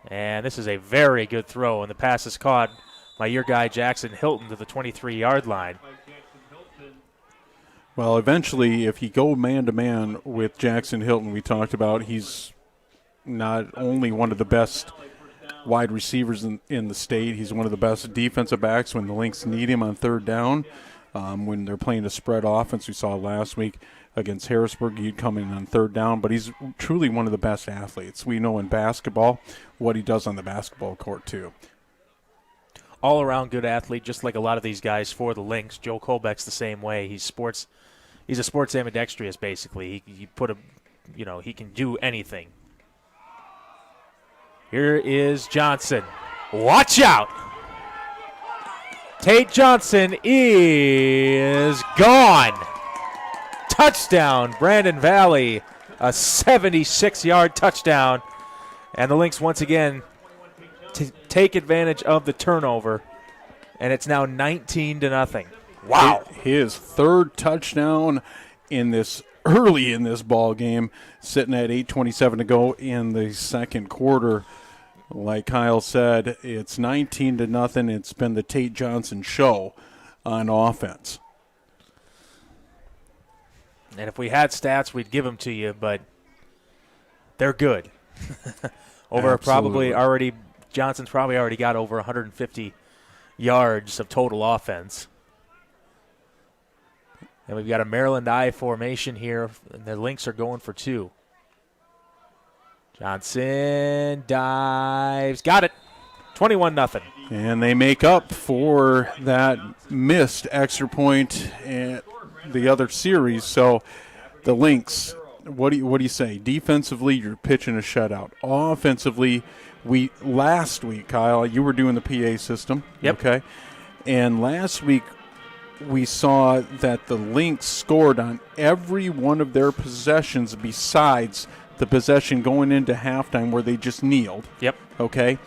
And this is a very good throw, and the pass is caught by your guy Jackson Hilton to the 23-yard line. Well, eventually, if you go man-to-man with Jackson Hilton, we talked about, he's not only one of the best wide receivers in the state, he's one of the best defensive backs when the Lynx need him on 3rd down. When they're playing a spread offense, we saw last week against Harrisburg, he'd come in on 3rd down, but he's truly one of the best athletes. We know in basketball what he does on the basketball court, too. All-around good athlete, just like a lot of these guys for the Lynx. Joe Colbeck's the same way. He's a sports ambidextrous, basically. He can do anything. Here is Johnson. Watch out! Tate Johnson is gone. Touchdown, Brandon Valley. A 76-yard touchdown. And the Lynx once again take advantage of the turnover. And it's now 19-0. Wow. His 3rd touchdown early in this ball game, sitting at 8:27 to go in the 2nd quarter. Like Kyle said, it's 19-0. It's been the Tate Johnson show on offense. And if we had stats, we'd give them to you, but they're good. Johnson's probably already got over 150 yards of total offense. And we've got a Maryland I formation here, and the Lynx are going for 2. Johnson dives. Got it. 21-0. And they make up for that missed extra point at the other series. So the Lynx, what do you say? Defensively, you're pitching a shutout. Offensively, last week, Kyle, you were doing the PA system. Yep. Okay. And last week we saw that the Lynx scored on every one of their possessions besides the possession going into halftime where they just kneeled. Yep. Okay.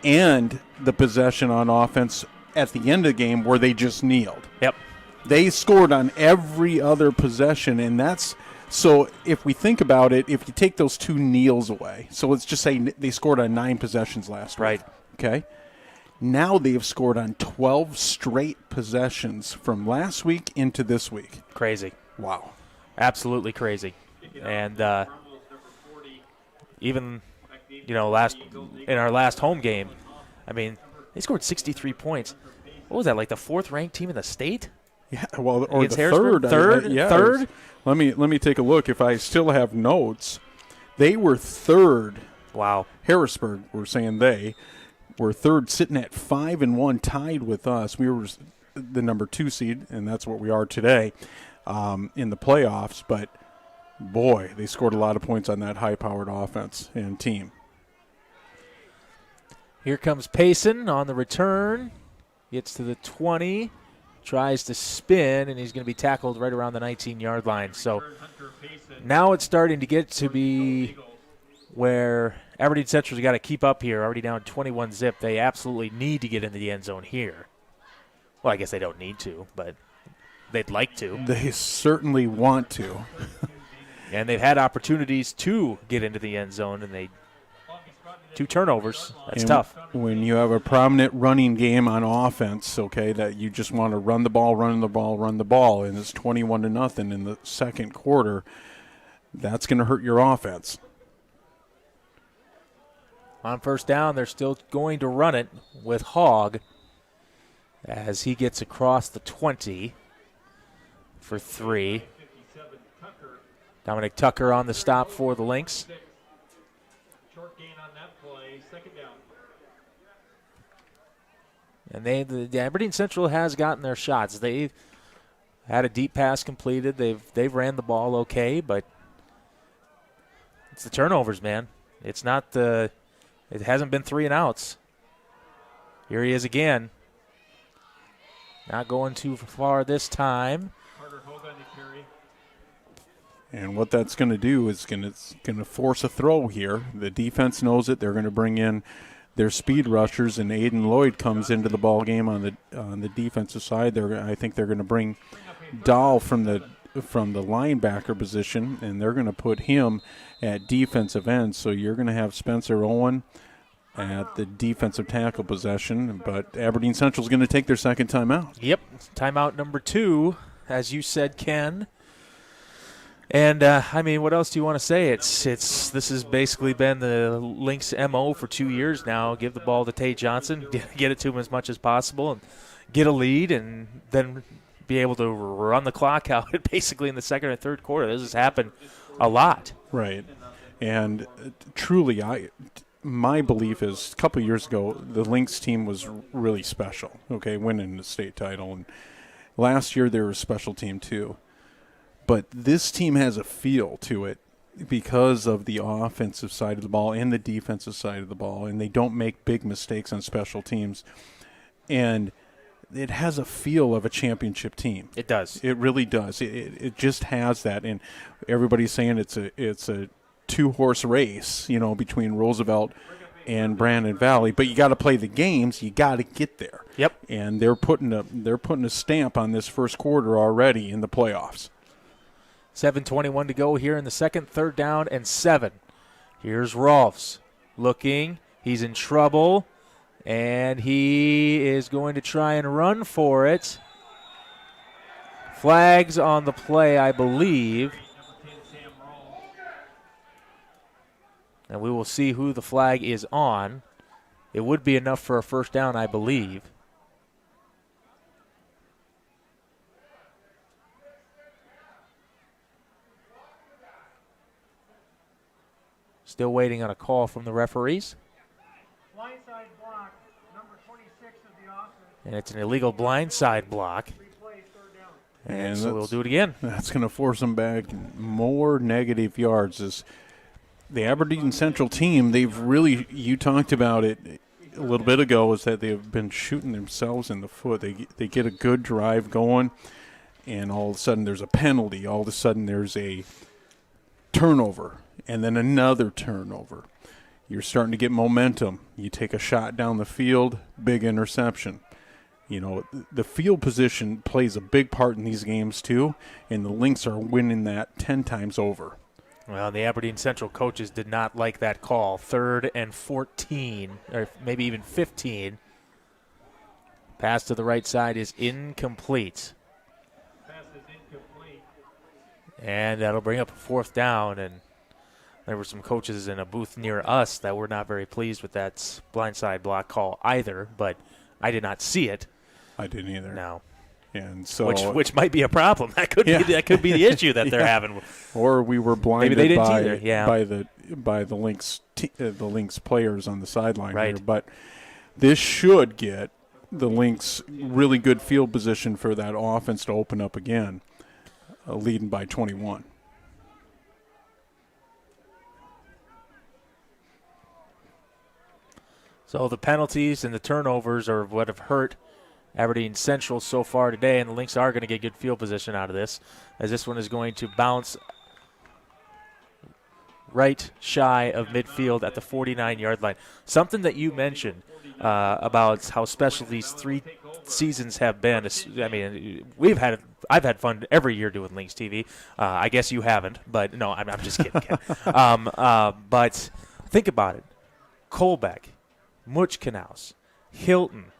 And the possession on offense at the end of the game where they just kneeled. Yep. They scored on every other possession, and that's so if we think about it, if you take those 2 kneels away, so let's just say they scored on 9 possessions last week. Right. Okay. Now they've scored on 12 straight possessions from last week into this week. Crazy. Wow. Absolutely crazy. And even, in our last home game, I mean, they scored 63 points. What was that, like the 4th-ranked team in the state? Yeah, well, or Against the Harrisburg? third. Third? Let me take a look. If I still have notes, they were 3rd. Wow. Harrisburg, we're saying they were 3rd, sitting at 5-1, tied with us. We were the number 2 seed, and that's what we are today in the playoffs. But, boy, they scored a lot of points on that high-powered offense and team. Here comes Payson on the return. Gets to the 20. Tries to spin, and he's going to be tackled right around the 19-yard line. So now it's starting to get to be where Aberdeen Central's got to keep up here, already down 21-0. They absolutely need to get into the end zone here. Well, I guess they don't need to, but they'd like to. They certainly want to. And they've had opportunities to get into the end zone, and 2 turnovers. That's tough. When you have a prominent running game on offense, okay, that you just want to run the ball, and it's 21-0 in the second quarter, that's going to hurt your offense. On first down, they're still going to run it with Hogg as he gets across the 20 for 3. Dominic Tucker on the stop for the Lynx. Short gain on that play, 2nd down. And the Aberdeen Central has gotten their shots. They've had a deep pass completed. They've ran the ball okay, but it's the turnovers, man. It's not it hasn't been 3 and outs. Here he is again. Not going too far this time. Carter Hogue on the carry. And what that's going to do is going to force a throw here. The defense knows it. They're going to bring in their speed rushers, and Aiden Lloyd comes into the ball game on the defensive side. I think they're going to bring Dahl from the linebacker position, and they're going to put him at defensive end. So you're going to have Spencer Owen at the defensive tackle possession, but Aberdeen Central is going to take their second timeout. Yep, timeout number 2, as you said, Ken. And, I mean, what else do you want to say? This has basically been the Lynx MO for 2 years now. Give the ball to Tate Johnson, get it to him as much as possible, and get a lead, and then be able to run the clock out basically in the second or third quarter. This has happened a lot. Right. And truly, my belief is a couple of years ago, the Lynx team was really special, okay, winning the state title. And last year they were a special team too. But this team has a feel to it because of the offensive side of the ball and the defensive side of the ball, and they don't make big mistakes on special teams. And it has a feel of a championship team. It does. It really does. It just has that. And everybody's saying it's a 2-horse race, between Roosevelt and Brandon Valley. But you got to play the games. You got to get there. Yep. And they're putting a stamp on this first quarter already in the playoffs. 7:21 to go here in the second. 3rd down and 7. Here's Rolfs looking. He's in trouble, and he is going to try and run for it. Flags on the play, I believe. And we will see who the flag is on. It would be enough for a first down, I believe. Still waiting on a call from the referees. Blindside block, And it's an illegal blindside block. And so we'll do it again. That's going to force them back more negative yards. As the Aberdeen Central team, they've really, you talked about it a little bit ago, is that they've been shooting themselves in the foot. They get a good drive going, and all of a sudden there's a penalty. All of a sudden there's a turnover, and then another turnover. You're starting to get momentum. You take a shot down the field, big interception. You know, the field position plays a big part in these games too, and the Lynx are winning that 10 times over. Well, the Aberdeen Central coaches did not like that call. 3rd and 14, or maybe even 15. Pass to the right side is incomplete. And that'll bring up a 4th down, and there were some coaches in a booth near us that were not very pleased with that blindside block call either, but I did not see it. I didn't either. No. And so which might be a problem. That could be the issue that they're having. Or we were blinded Maybe they didn't either. by the Lynx players on the sideline right here. But this should get the Lynx really good field position for that offense to open up again, leading by 21. So the penalties and the turnovers are what have hurt Aberdeen Central so far today, and the Lynx are going to get good field position out of this, as this one is going to bounce right shy of midfield at the 49-yard line. Something that you mentioned about how special these 3 seasons have been. I mean, I've had fun every year doing Lynx TV. I guess you haven't, but no, I'm just kidding. But think about it. Colbeck, Muchkanaus, Hilton.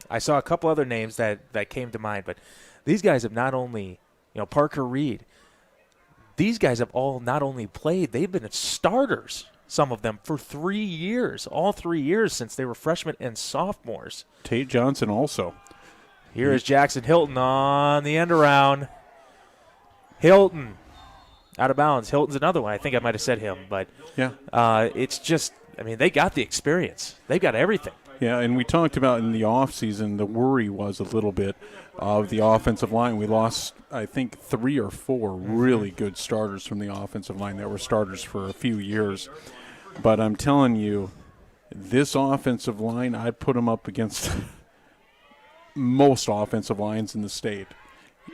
I saw a couple other names that came to mind, but these guys have not only, Parker Reed, these guys have all not only played, they've been starters, some of them, for 3 years, all 3 years since they were freshmen and sophomores. Tate Johnson also. Here is Jackson Hilton on the end around. Hilton out of bounds. Hilton's another one. I think I might have said him, but yeah, it's just, they got the experience. They've got everything. Yeah, and we talked about in the offseason, the worry was a little bit of the offensive line. We lost, I think, 3 or 4 really good starters from the offensive line that were starters for a few years. But I'm telling you, this offensive line, I'd put them up against most offensive lines in the state.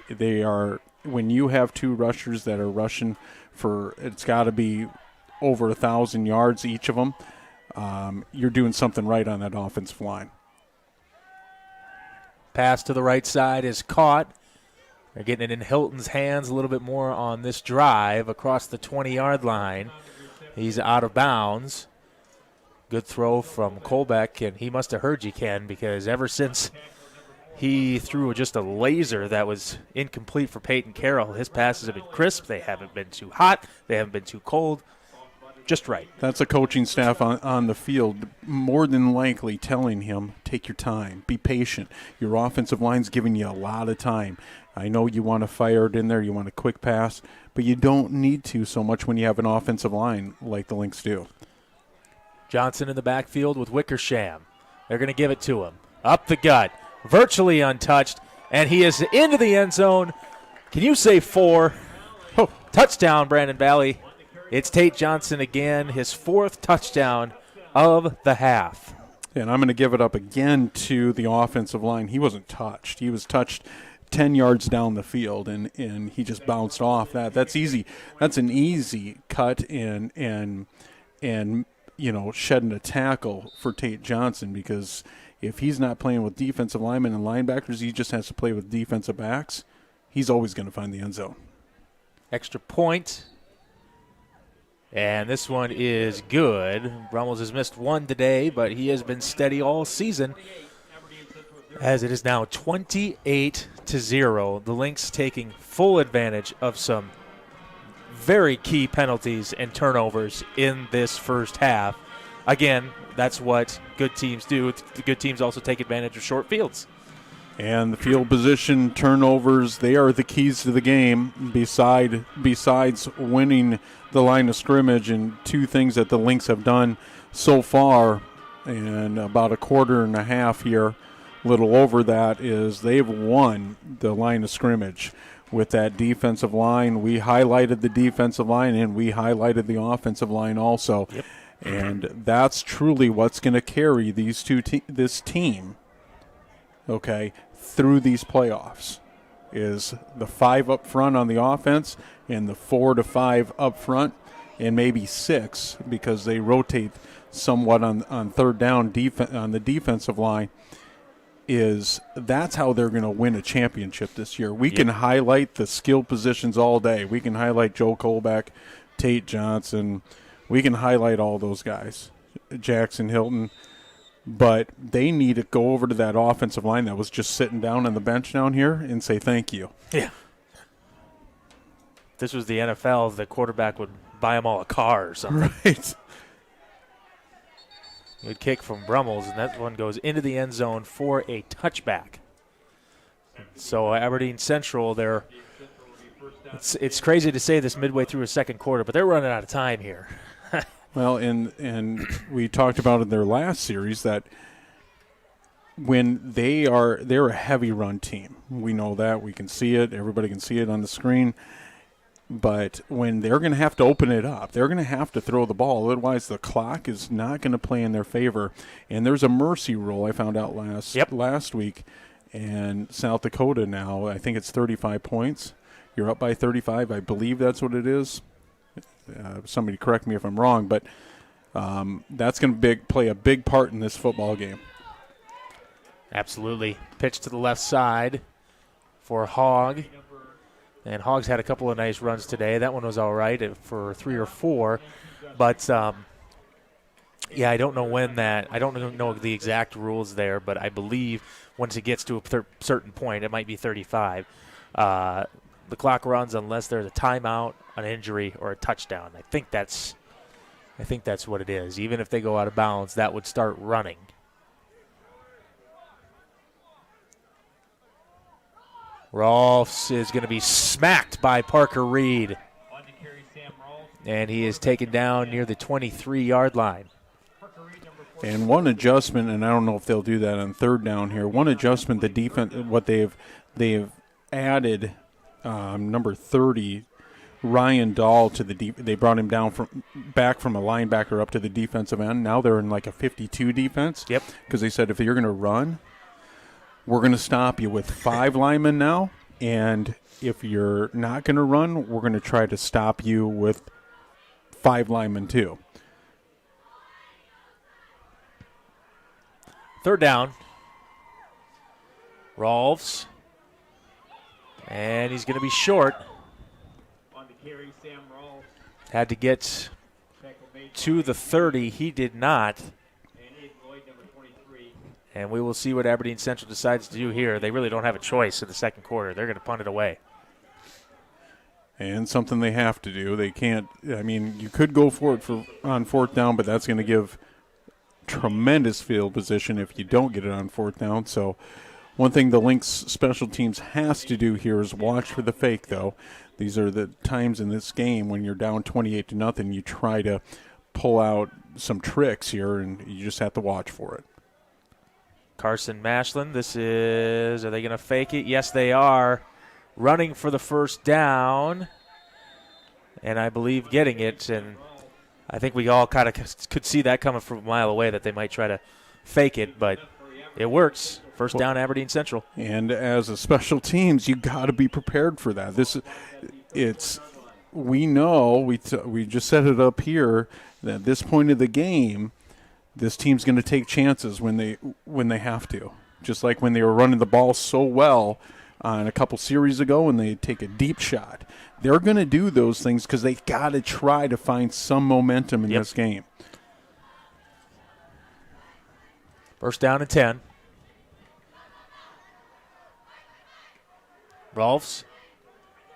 They are, when you have 2 rushers that are rushing for, it's got to be over 1,000 yards each of them, you're doing something right on that offensive line. Pass to the right side is caught. They're getting it in Hilton's hands a little bit more on this drive across the 20-yard line. He's out of bounds. Good throw from Colbeck, and he must have heard you, Ken, because ever since he threw just a laser that was incomplete for Peyton Carroll, his passes have been crisp. They haven't been too hot. They haven't been too cold. Just right. That's a coaching staff on the field more than likely telling him, take your time, be patient. Your offensive line's giving you a lot of time. I know you want to fire it in there, you want a quick pass, but you don't need to so much when you have an offensive line like the Lynx do. Johnson in the backfield with Wickersham. They're going to give it to him. Up the gut, virtually untouched, and he is into the end zone. Can you say 4? Oh, touchdown, Brandon Valley. It's Tate Johnson again, his 4th touchdown of the half. And I'm going to give it up again to the offensive line. He wasn't touched. He was touched 10 yards down the field, and he just bounced off that. That's easy. That's an easy cut and shedding a tackle for Tate Johnson, because if he's not playing with defensive linemen and linebackers, he just has to play with defensive backs. He's always going to find the end zone. Extra point. And this one is good. Brummels has missed one today, but he has been steady all season, as it is now 28-0. The Lynx taking full advantage of some very key penalties and turnovers in this first half. Again, that's what good teams do. The good teams also take advantage of short fields. And the field position, turnovers, they are the keys to the game besides winning the line of scrimmage, and 2 things that the Lynx have done so far in about a quarter and a half here little over that, is they've won the line of scrimmage with that defensive line. We highlighted the defensive line, and we highlighted the offensive line also. Yep. And that's truly what's going to carry this team, okay, through these playoffs, is the 5 up front on the offense and the 4 to 5 up front, and maybe 6 because they rotate somewhat on third down on the defensive line. That's how they're going to win a championship this year. We can highlight the skill positions all day. We can highlight Joe Colbeck, Tate Johnson. We can highlight all those guys, Jackson Hilton. But they need to go over to that offensive line that was just sitting down on the bench down here and say thank you. Yeah. If this was the NFL, the quarterback would buy them all a car or something. Right. Good kick from Brummels, and that one goes into the end zone for a touchback. So Aberdeen Central, it's crazy to say this midway through a second quarter, but they're running out of time here. Well, and we talked about in their last series that when they're a heavy run team. We know that. We can see it. Everybody can see it on the screen. But when they're going to have to open it up, they're going to have to throw the ball. Otherwise, the clock is not going to play in their favor. And there's a mercy rule I found out last week. And South Dakota now, I think it's 35 points. You're up by 35. I believe that's what it is. Somebody correct me if I'm wrong, but that's going to play a big part in this football game. Absolutely. Pitch to the left side for Hogg. And Hogg's had a couple of nice runs today. That one was all right for 3 or 4. But, I don't know I don't know the exact rules there, but I believe once it gets to a certain point, it might be 35, the clock runs unless there's a timeout, an injury, or a touchdown. I think that's what it is. Even if they go out of bounds, that would start running. Rolfs is going to be smacked by Parker Reed. And he is taken down near the 23-yard line. And one adjustment, and I don't know if they'll do that on third down here. One adjustment, the defense, what they've added, number 30, Ryan Dahl to the deep. They brought him back from a linebacker up to the defensive end. Now they're in like a 52 defense. Yep. Because they said if you're going to run, we're going to stop you with 5 linemen now, and if you're not going to run, we're going to try to stop you with 5 linemen too. Third down. Rolfs. And he's going to be short. Had to get to the 30. He did not. And we will see what Aberdeen Central decides to do here. They really don't have a choice in the second quarter. They're going to punt it away. And something they have to do. They can't, you could go for it on fourth down, but that's going to give tremendous field position if you don't get it on fourth down. So one thing the Lynx special teams has to do here is watch for the fake, though. These are the times in this game when you're down 28-0, you try to pull out some tricks here, and you just have to watch for it. Carson Mashlin, are they going to fake it? Yes, they are. Running for the first down, and I believe getting it. And I think we all kind of could see that coming from a mile away, that they might try to fake it, but it works. First down, Aberdeen Central. And as a special teams, you got to be prepared for that. We know, we just set it up here, that at this point of the game, this team's going to take chances when they have to. Just like when they were running the ball so well on a couple series ago and they take a deep shot. They're going to do those things because they got to try to find some momentum in this game. First down and 10. Rolfs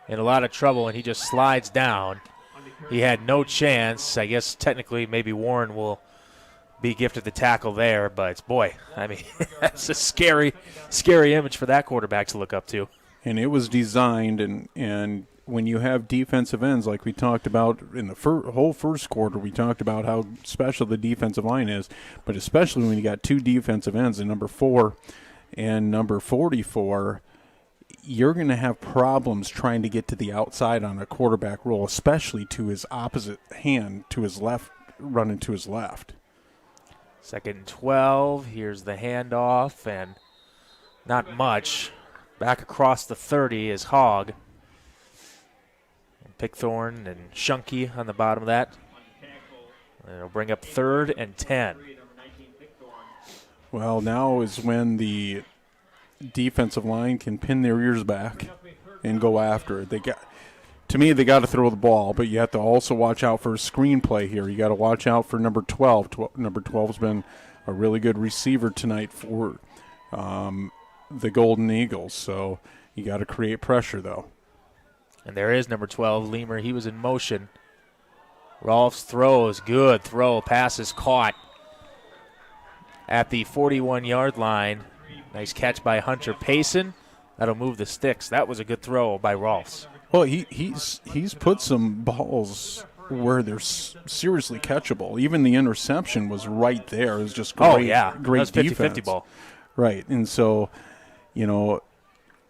in a lot of trouble, and he just slides down. He had no chance. I guess technically maybe Warren will be gifted the tackle there, but boy, that's a scary image for that quarterback to look up to. And it was designed, and when you have defensive ends, like we talked about in the whole first quarter, we talked about how special the defensive line is, but especially when you got 2 defensive ends, and number 4 and number 44, you're going to have problems trying to get to the outside on a quarterback roll, especially to his opposite hand, to his left, running to his left. 2nd and 12. Here's the handoff, and not much. Back across the 30 is Hogg. Pickthorn and Shunky on the bottom of that. And it'll bring up 3rd and 10. Well, now is when the defensive line can pin their ears back and go after it. They got to throw the ball, but you have to also watch out for a screenplay here. You got to watch out for number 12. Number 12's been a really good receiver tonight for the Golden Eagles, so you got to create pressure, though. And there is number 12, Leamer. He was in motion. Rolfs throws, good throw. Pass is caught at the 41-yard line. Nice catch by Hunter Payson. That'll move the sticks. That was a good throw by Rolfs. Well, he's put some balls where they're seriously catchable. Even the interception was right there. It was just great, great that was defense. 50-50 ball. Right, and so,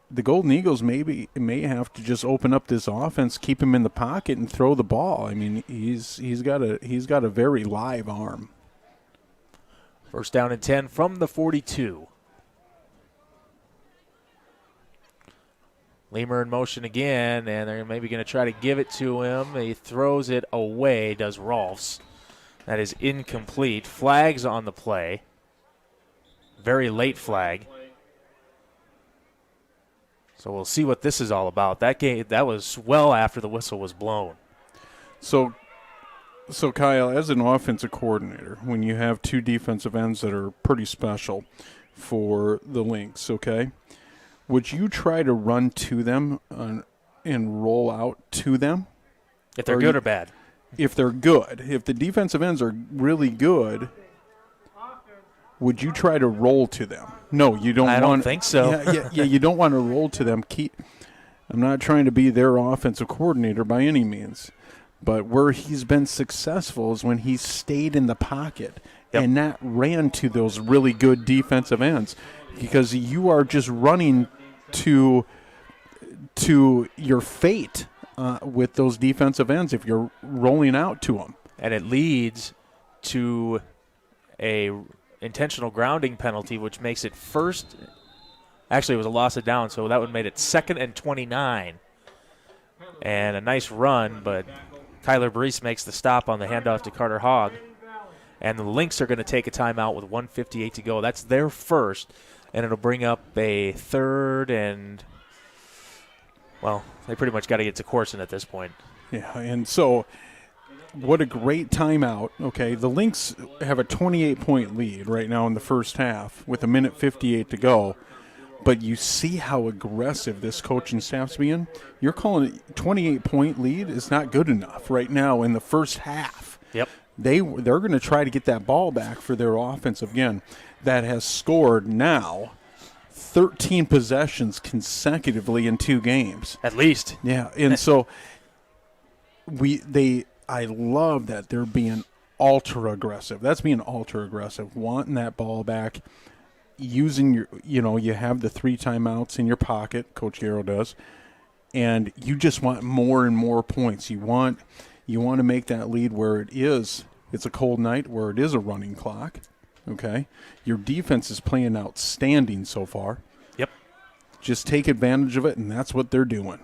the Golden Eagles may have to just open up this offense, keep him in the pocket, and throw the ball. I mean, he's got a very live arm. 1st down and 10 from the 42. Leamer in motion again, and they're maybe going to try to give it to him. He throws it away, does Rolfs. That is incomplete. Flags on the play. Very late flag. So we'll see what this is all about. That was well after the whistle was blown. So Kyle, as an offensive coordinator, when you have two defensive ends that are pretty special for the Lynx, okay, would you try to run to them and roll out to them? If they're good or bad? If they're good. If the defensive ends are really good, would you try to roll to them? No, you don't. I don't think so. Yeah, you don't want to roll to them. I'm not trying to be their offensive coordinator by any means, but where he's been successful is when he's stayed in the pocket and not ran to those really good defensive ends, because you are just running to your fate with those defensive ends if you're rolling out to them. And it leads to a intentional grounding penalty, which makes it first. Actually, it was a loss of down, so that would have made it 2nd and 29. And a nice run, but Kyler Brees makes the stop on the handoff to Carter Hogg. And the Lynx are going to take a timeout with 1:58 to go. That's their first, and it'll bring up a 3rd and, well, they pretty much got to get to Corson at this point. Yeah, and so what a great timeout. Okay, the Lynx have a 28-point lead right now in the first half with 1:58 to go. But you see how aggressive this coaching staff's being? You're calling it 28-point lead is not good enough right now in the first half. Yep. They're going to try to get that ball back for their offense again that has scored now 13 possessions consecutively in 2 games. At least. Yeah, and so I love that they're being ultra aggressive. That's being ultra aggressive, wanting that ball back, using you have the 3 timeouts in your pocket, Coach Garrow does, and you just want more and more points. You want to make that lead where it's a cold night, where it is a running clock, okay? Your defense is playing outstanding so far. Yep. Just take advantage of it, and that's what they're doing.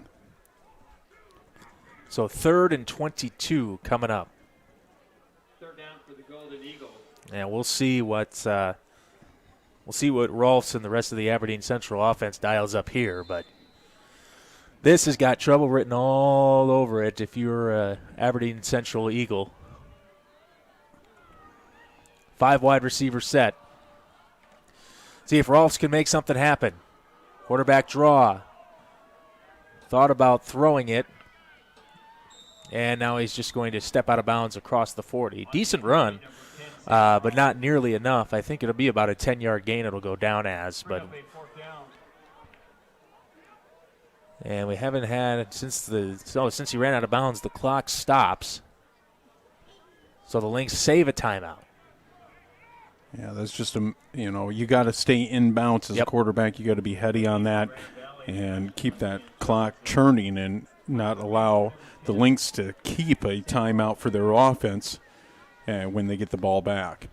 So 3rd and 22 coming up. 3rd down for the Golden Eagles. And we'll see what Rolfs and the rest of the Aberdeen Central offense dials up here, but this has got trouble written all over it if you're a Aberdeen Central Eagle. 5 wide receiver set. See if Rolfs can make something happen. Quarterback draw. Thought about throwing it. And now he's just going to step out of bounds across the 40. Decent run, but not nearly enough. I think it'll be about a 10-yard gain it'll go down as. And we haven't had, since he ran out of bounds, the clock stops. So the Lynx save a timeout. Yeah, that's just you got to stay in bounds as a quarterback. You got to be heady on that and keep that clock churning and not allow the Lynx to keep a timeout for their offense when they get the ball back.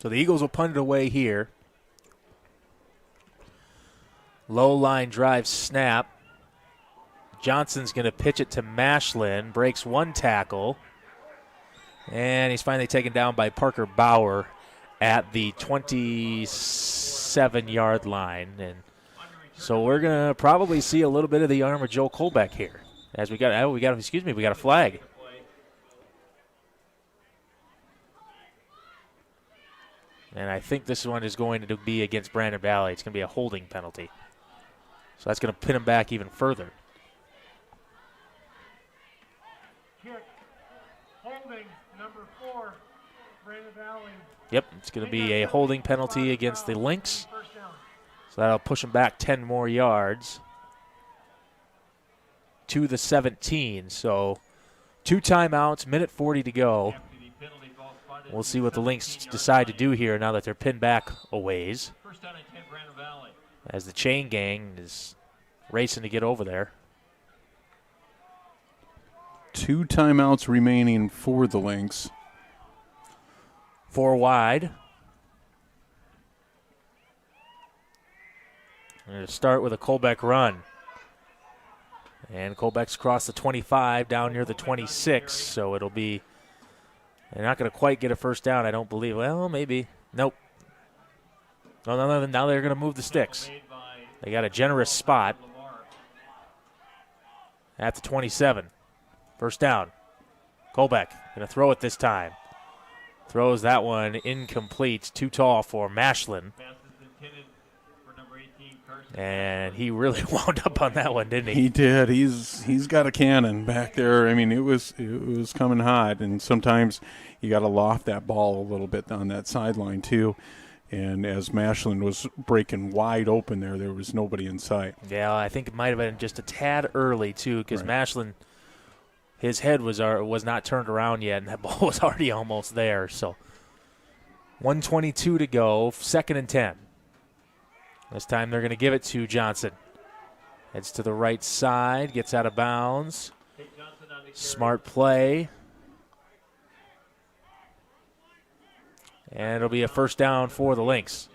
So the Eagles will punt it away here. Low line drive snap. Johnson's going to pitch it to Mashlin. Breaks one tackle. And he's finally taken down by Parker Bauer at the 27-yard line. And so we're going to probably see a little bit of the arm of Joe Colbeck here. As we got a flag. And I think this one is going to be against Brandon Valley. It's going to be a holding penalty. So that's going to pin him back even further. Kick. Holding, number 4, Brandon Valley. Yep, it's going to be a holding penalty against the Lynx. So that'll push him back 10 more yards to the 17. So 2 timeouts, minute 40 to go. We'll see what the Lynx decide to do here now that they're pinned back a ways. As the chain gang is racing to get over there. 2 timeouts remaining for the Lynx. 4 wide. I'm going to start with a Colbeck run. And Colbeck's across the 25 down near the 26, so it'll be, they're not going to quite get a first down, I don't believe. Well, maybe. Nope. No, now they're going to move the sticks. They got a generous spot at the 27. First down. Colbeck going to throw it this time. Throws that one incomplete. Too tall for Mashlin. And he really wound up on that one, didn't he? He did. He's got a cannon back there. I mean, it was coming hot, and sometimes you got to loft that ball a little bit on that sideline too. And as Mashlin was breaking wide open there was nobody in sight. Yeah, I think it might have been just a tad early too, because Mashlin, his head was not turned around yet, and that ball was already almost there. So 1:22 to go, 2nd and 10. This time they're going to give it to Johnson. Heads to the right side, gets out of bounds. Smart play. And it'll be a first down for the Lynx.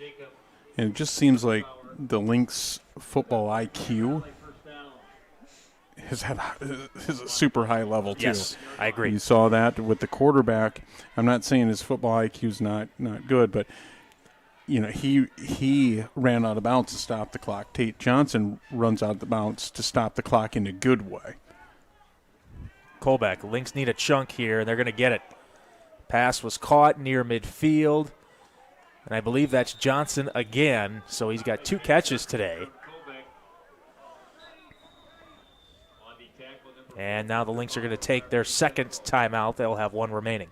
And it just seems like the Lynx football IQ is a super high level, too. Yes, I agree. You saw that with the quarterback. I'm not saying his football IQ is not good, but he ran out of bounds to stop the clock. Tate Johnson runs out of the bounds to stop the clock in a good way. Colbeck, Lynx need a chunk here, and they're going to get it. Pass was caught near midfield, and I believe that's Johnson again, so he's got 2 catches today. And now the Lynx are going to take their second timeout. They'll have 1 remaining.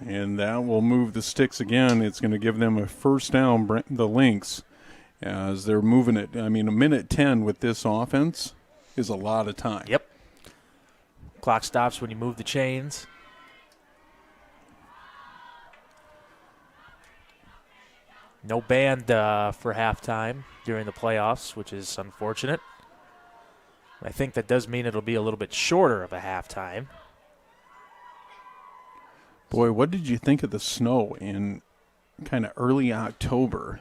And that will move the sticks again. It's going to give them a first down, the Lynx, as they're moving it. I mean, a minute 10 with this offense is a lot of time. Yep. Clock stops when you move the chains. No band for halftime during the playoffs, which is unfortunate. I think that does mean it'll be a little bit shorter of a halftime. Boy, what did you think of the snow in kind of early October?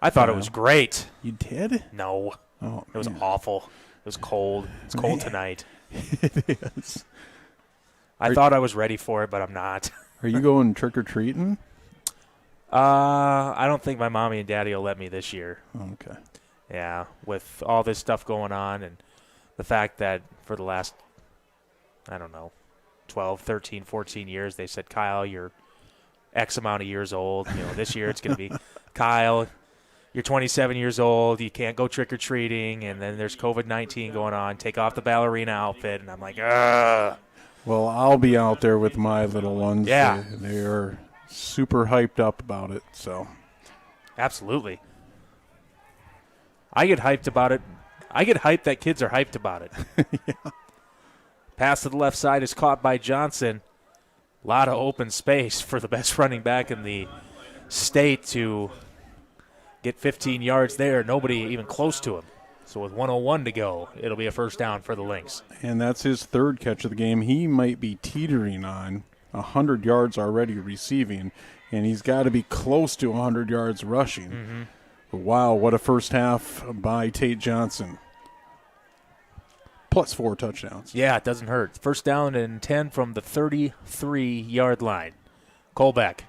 I thought it was great. You did? No. Oh, it was awful. It was cold. It's cold tonight. It is. I thought I was ready for it, but I'm not. Are you going trick-or-treating? I don't think my mommy and daddy will let me this year. Okay. Yeah, with all this stuff going on and the fact that for the last, 12, 13, 14 years, they said, Kyle, you're X amount of years old. This year it's going to be, Kyle, you're 27 years old. You can't go trick-or-treating. And then there's COVID-19 going on. Take off the ballerina outfit. And I'm like, ugh. Well, I'll be out there with my little ones. Yeah. They are super hyped up about it. So, absolutely. I get hyped about it. I get hyped that kids are hyped about it. Yeah. Pass to the left side is caught by Johnson. A lot of open space for the best running back in the state to get 15 yards there. Nobody even close to him. So with 1:01 to go, it'll be a first down for the Lynx. And that's his third catch of the game. He might be teetering on 100 yards already receiving, and he's got to be close to 100 yards rushing. Wow, what a first half by Tate Johnson. Plus 4 touchdowns. Yeah, it doesn't hurt. First down and 10 from the 33-yard line. Colbeck.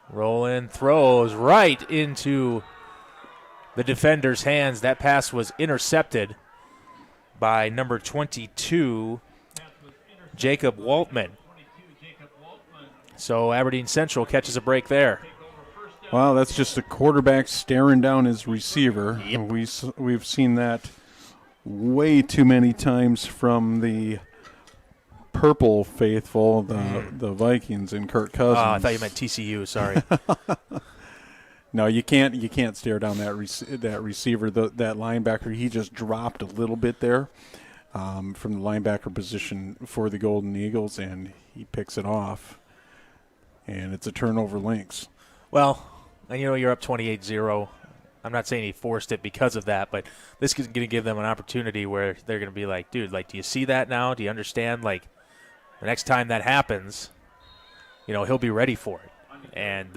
Rolling, throws right into the defender's hands. That pass was intercepted by number 22, Jacob Waltman. So Aberdeen Central catches a break there. Wow, that's just a quarterback staring down his receiver. Yep. We've seen that way too many times from the purple faithful, the Vikings and Kirk Cousins. I thought you meant TCU. Sorry. No, you can't stare down that receiver. That linebacker, he just dropped a little bit there from the linebacker position for the Golden Eagles, and he picks it off. And it's a turnover Lynx. Well, you're up 28-0. I'm not saying he forced it because of that, but this is going to give them an opportunity where they're going to be like, dude, like, do you see that now? Do you understand? Like, the next time that happens, he'll be ready for it. And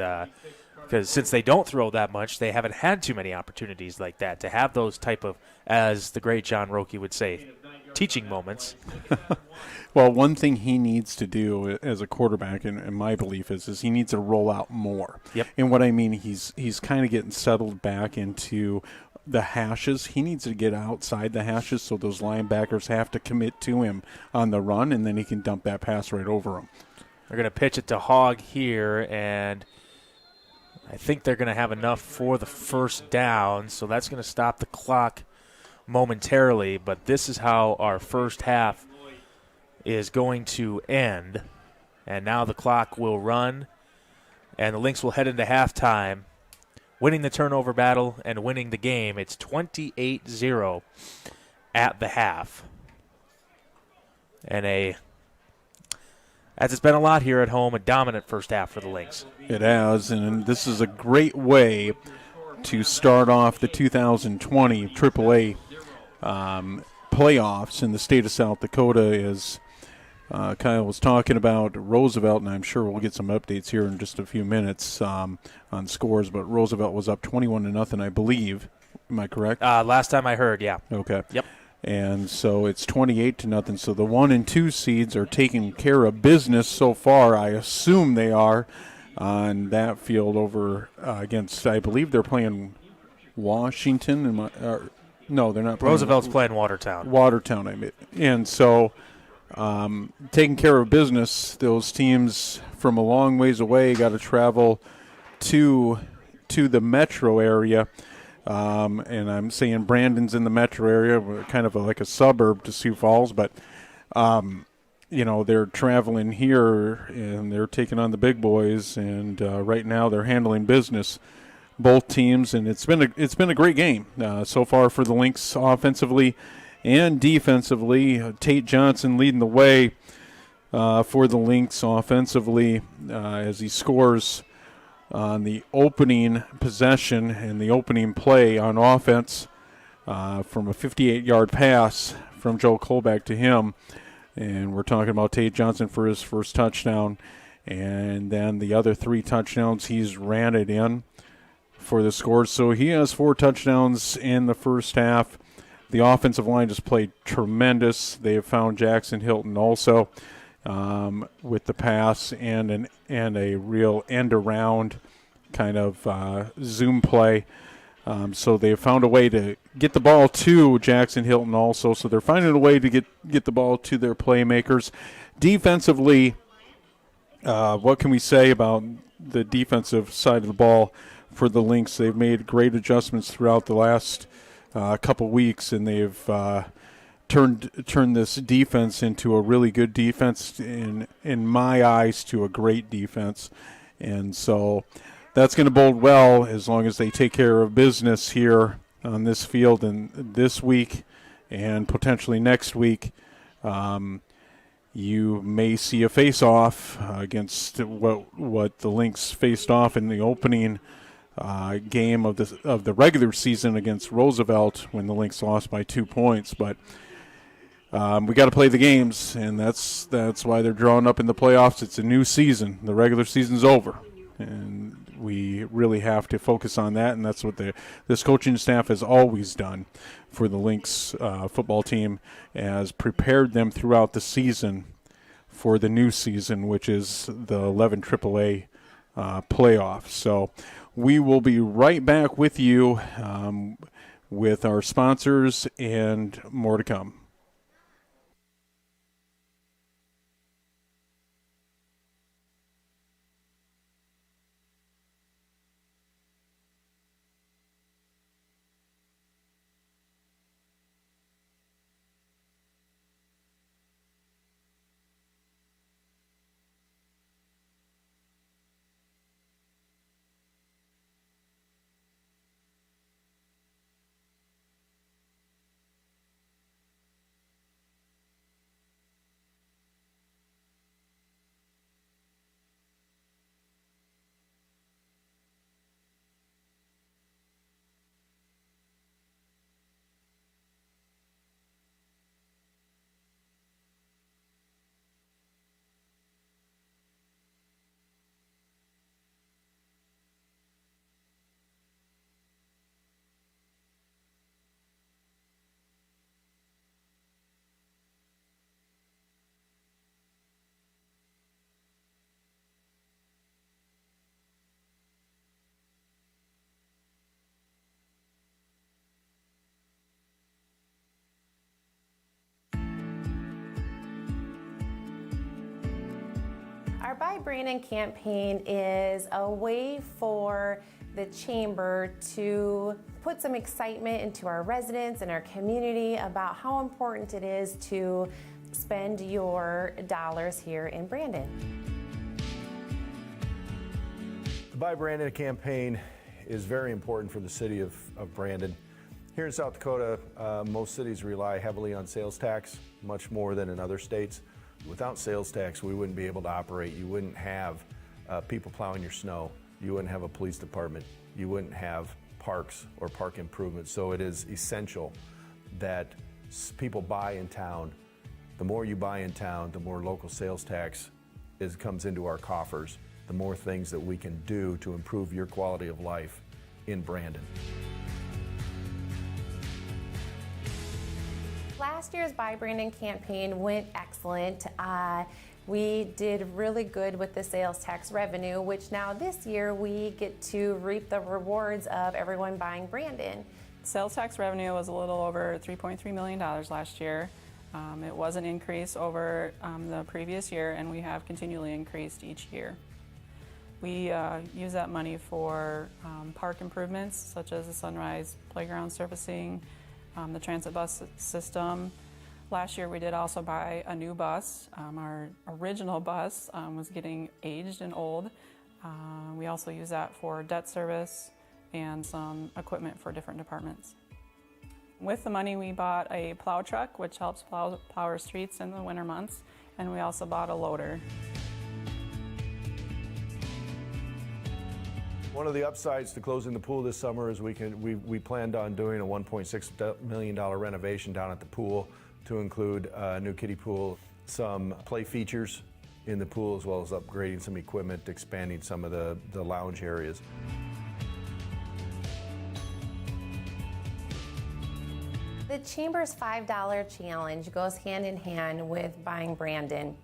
because since they don't throw that much, they haven't had too many opportunities like that to have those type of, as the great John Roque would say, teaching moments. Well, one thing he needs to do as a quarterback, and my belief is he needs to roll out more. Yep. And what I mean, he's kind of getting settled back into the hashes. He needs to get outside the hashes so those linebackers have to commit to him on the run, and then he can dump that pass right over him. They're going to pitch it to Hogg here, and I think they're going to have enough for the first down, so that's going to stop the clock momentarily. But this is how our first half is going to end. And now the clock will run, and the Lynx will head into halftime, winning the turnover battle and winning the game. It's 28-0 at the half. And as it's been a lot here at home, a dominant first half for the Lynx. It has, and this is a great way to start off the 2020 AAA playoffs in the state of South Dakota. As Kyle was talking about Roosevelt, and I'm sure we'll get some updates here in just a few minutes on scores, but Roosevelt was up 21-0, I believe. Am I correct? Last time I heard, yeah. Okay. Yep. And so it's 28-0. So the 1 and 2 seeds are taking care of business so far. I assume they are on that field over against, I believe they're playing Washington. No, they're not playing. Roosevelt's playing Watertown. Watertown, I mean. And so taking care of business, those teams from a long ways away got to travel to the metro area. And I'm saying Brandon's in the metro area, kind of like a suburb to Sioux Falls, but they're traveling here and they're taking on the big boys, and right now they're handling business, both teams, and it's been a great game so far for the Lynx offensively and defensively. Tate Johnson leading the way for the Lynx offensively as he scores on the opening possession and the opening play on offense from a 58-yard pass from Joe Colbeck to him. And we're talking about Tate Johnson for his first touchdown. And then the other 3 touchdowns, he's ran it in for the scores. So he has 4 touchdowns in the first half. The offensive line just played tremendous. They have found Jackson Hilton also with the pass and a real end-around kind of zoom play. So they have found a way to get the ball to Jackson Hilton also. So they're finding a way to get the ball to their playmakers. Defensively, what can we say about the defensive side of the ball for the Lynx? They've made great adjustments throughout the last couple weeks, and they've turned this defense into a really good defense, in my eyes, to a great defense. And so that's going to bode well as long as they take care of business here on this field and this week and potentially next week You may see a face-off against what the Lynx faced off in the opening game of the regular season against Roosevelt when the Lynx lost by 2 points. But we got to play the games, and that's why they're drawn up in the playoffs. It's a new season. The regular season's over, and we really have to focus on that, and that's what this coaching staff has always done for the Lynx football team, has prepared them throughout the season for the new season, which is the 11 AAA playoffs. So we will be right back with you with our sponsors and more to come. Our Buy Brandon campaign is a way for the chamber to put some excitement into our residents and our community about how important it is to spend your dollars here in Brandon. The Buy Brandon campaign is very important for the city of Brandon. Here in South Dakota, most cities rely heavily on sales tax, much more than in other states. Without sales tax, we wouldn't be able to operate. You wouldn't have people plowing your snow. You wouldn't have a police department. You wouldn't have parks or park improvements. So it is essential that people buy in town. The more you buy in town, the more local sales tax comes into our coffers, the more things that we can do to improve your quality of life in Brandon. Last year's Buy Brandon campaign went excellent. We did really good with the sales tax revenue, which now this year we get to reap the rewards of everyone buying Brandon. Sales tax revenue was a little over $3.3 million last year. It was an increase over the previous year, and we have continually increased each year. We use that money for park improvements such as the Sunrise Playground surfacing, the transit bus system. Last year we did also buy a new bus. Our original bus was getting aged and old. We also use that for debt service and some equipment for different departments. With the money we bought a plow truck, which helps plow our streets in the winter months, and we also bought a loader. One of the upsides to closing the pool this summer is we planned on doing a $1.6 million renovation down at the pool to include a new kiddie pool, some play features in the pool, as well as upgrading some equipment, expanding some of the lounge areas. The Chamber's $5 challenge goes hand in hand with buying Brandon.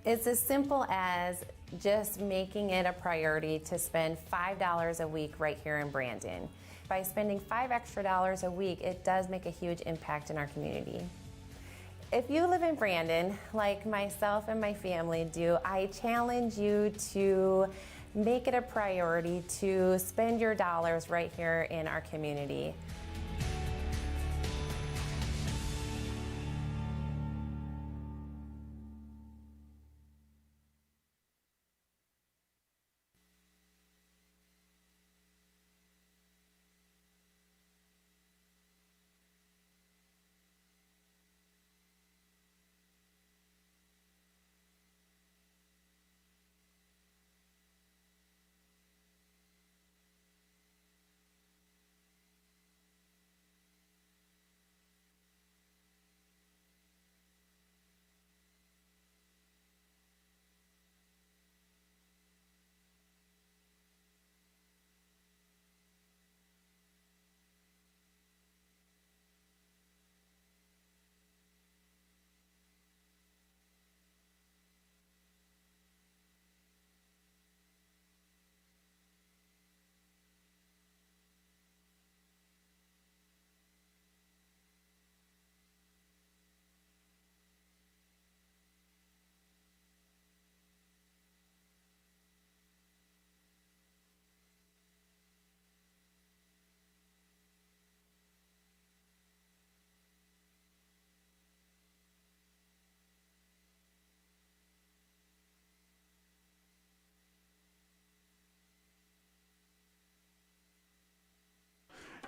It's as simple as just making it a priority to spend $5 a week right here in Brandon. By spending $5 extra a week, it does make a huge impact in our community. If you live in Brandon, like myself and my family do, I challenge you to make it a priority to spend your dollars right here in our community.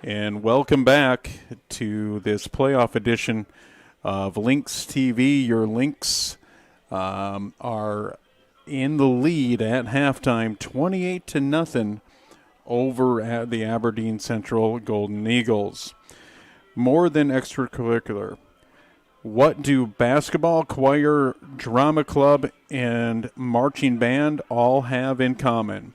and welcome back to this playoff edition of Lynx TV. Your Lynx are in the lead at halftime, 28-0 over at the Aberdeen Central Golden Eagles. More than extracurricular. What do basketball, choir, drama club, and marching band all have in common?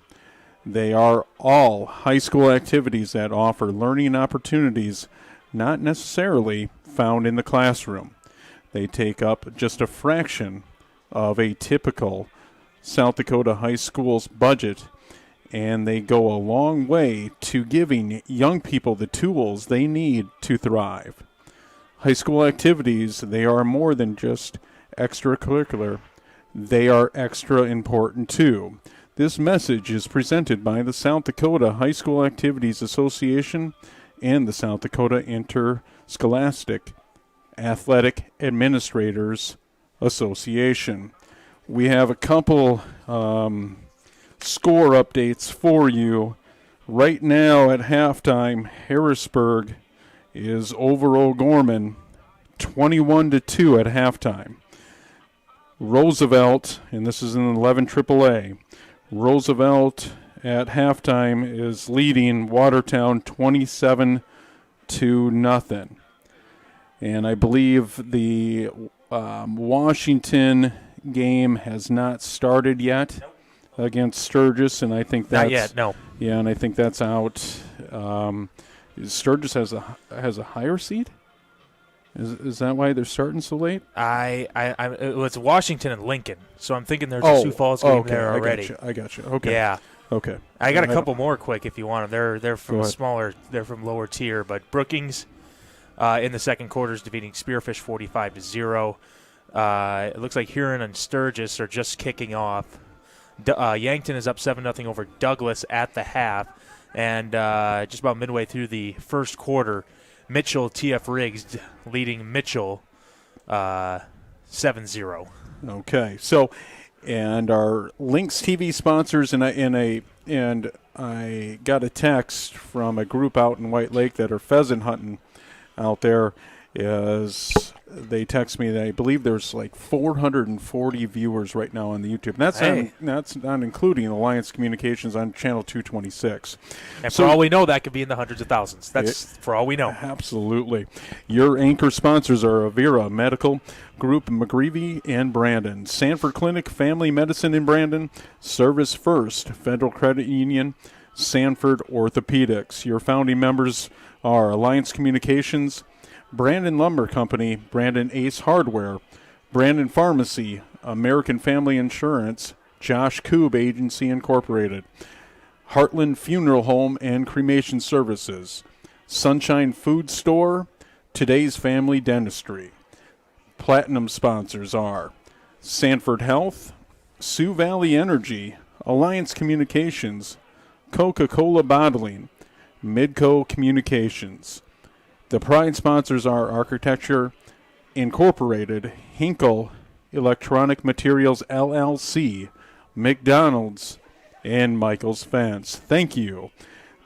They are all high school activities that offer learning opportunities not necessarily found in the classroom. They take up just a fraction of a typical South Dakota high school's budget, and they go a long way to giving young people the tools they need to thrive. High school activities, they are more than just extracurricular. They are extra important too. This message is presented by the South Dakota High School Activities Association and the South Dakota Interscholastic Athletic Administrators Association. We have a couple score updates for you. Right now at halftime, Harrisburg is over O'Gorman 21-2 at halftime. Roosevelt, and this is in 11 AAA, Roosevelt at halftime is leading Watertown 27-0. And I believe the Washington game has not started yet against Sturgis, and I think that's Not yet, no. Yeah, and I think that's out. Sturgis has a higher seed. Is that why they're starting so late? It's Washington and Lincoln, so I'm thinking there's a Sioux Falls game there already. I got you. Okay. Yeah. Okay. I got a couple more quick if you want them. They're from Go ahead. smaller. They're from lower tier, but Brookings in the second quarter is defeating Spearfish 45-0. It looks like Huron and Sturgis are just kicking off. Yankton is up 7-0 over Douglas at the half, and just about midway through the first quarter, Mitchell TF Riggs leading Mitchell 7-0. Okay. So, and our Lynx TV sponsors, and I got a text from a group out in White Lake that are pheasant hunting out there. Is they text me that I believe there's like 440 viewers right now on the YouTube. And that's not including Alliance Communications on channel 226. And for all we know, that could be in the hundreds of thousands. That's for all we know. Absolutely. Your anchor sponsors are Avera Medical Group, McGreevy and Brandon, Sanford Clinic Family Medicine in Brandon, Service First Federal Credit Union, Sanford Orthopedics. Your founding members are Alliance Communications, Brandon Lumber Company, Brandon Ace Hardware, Brandon Pharmacy, American Family Insurance, Josh Koob Agency Incorporated, Heartland Funeral Home and Cremation Services, Sunshine Food Store, Today's Family Dentistry. Platinum sponsors are Sanford Health, Sioux Valley Energy, Alliance Communications, Coca-Cola Bottling, Midco Communications. The pride sponsors are Architecture Incorporated, Hinkle Electronic Materials LLC, McDonald's, and Michael's Fence. Thank you.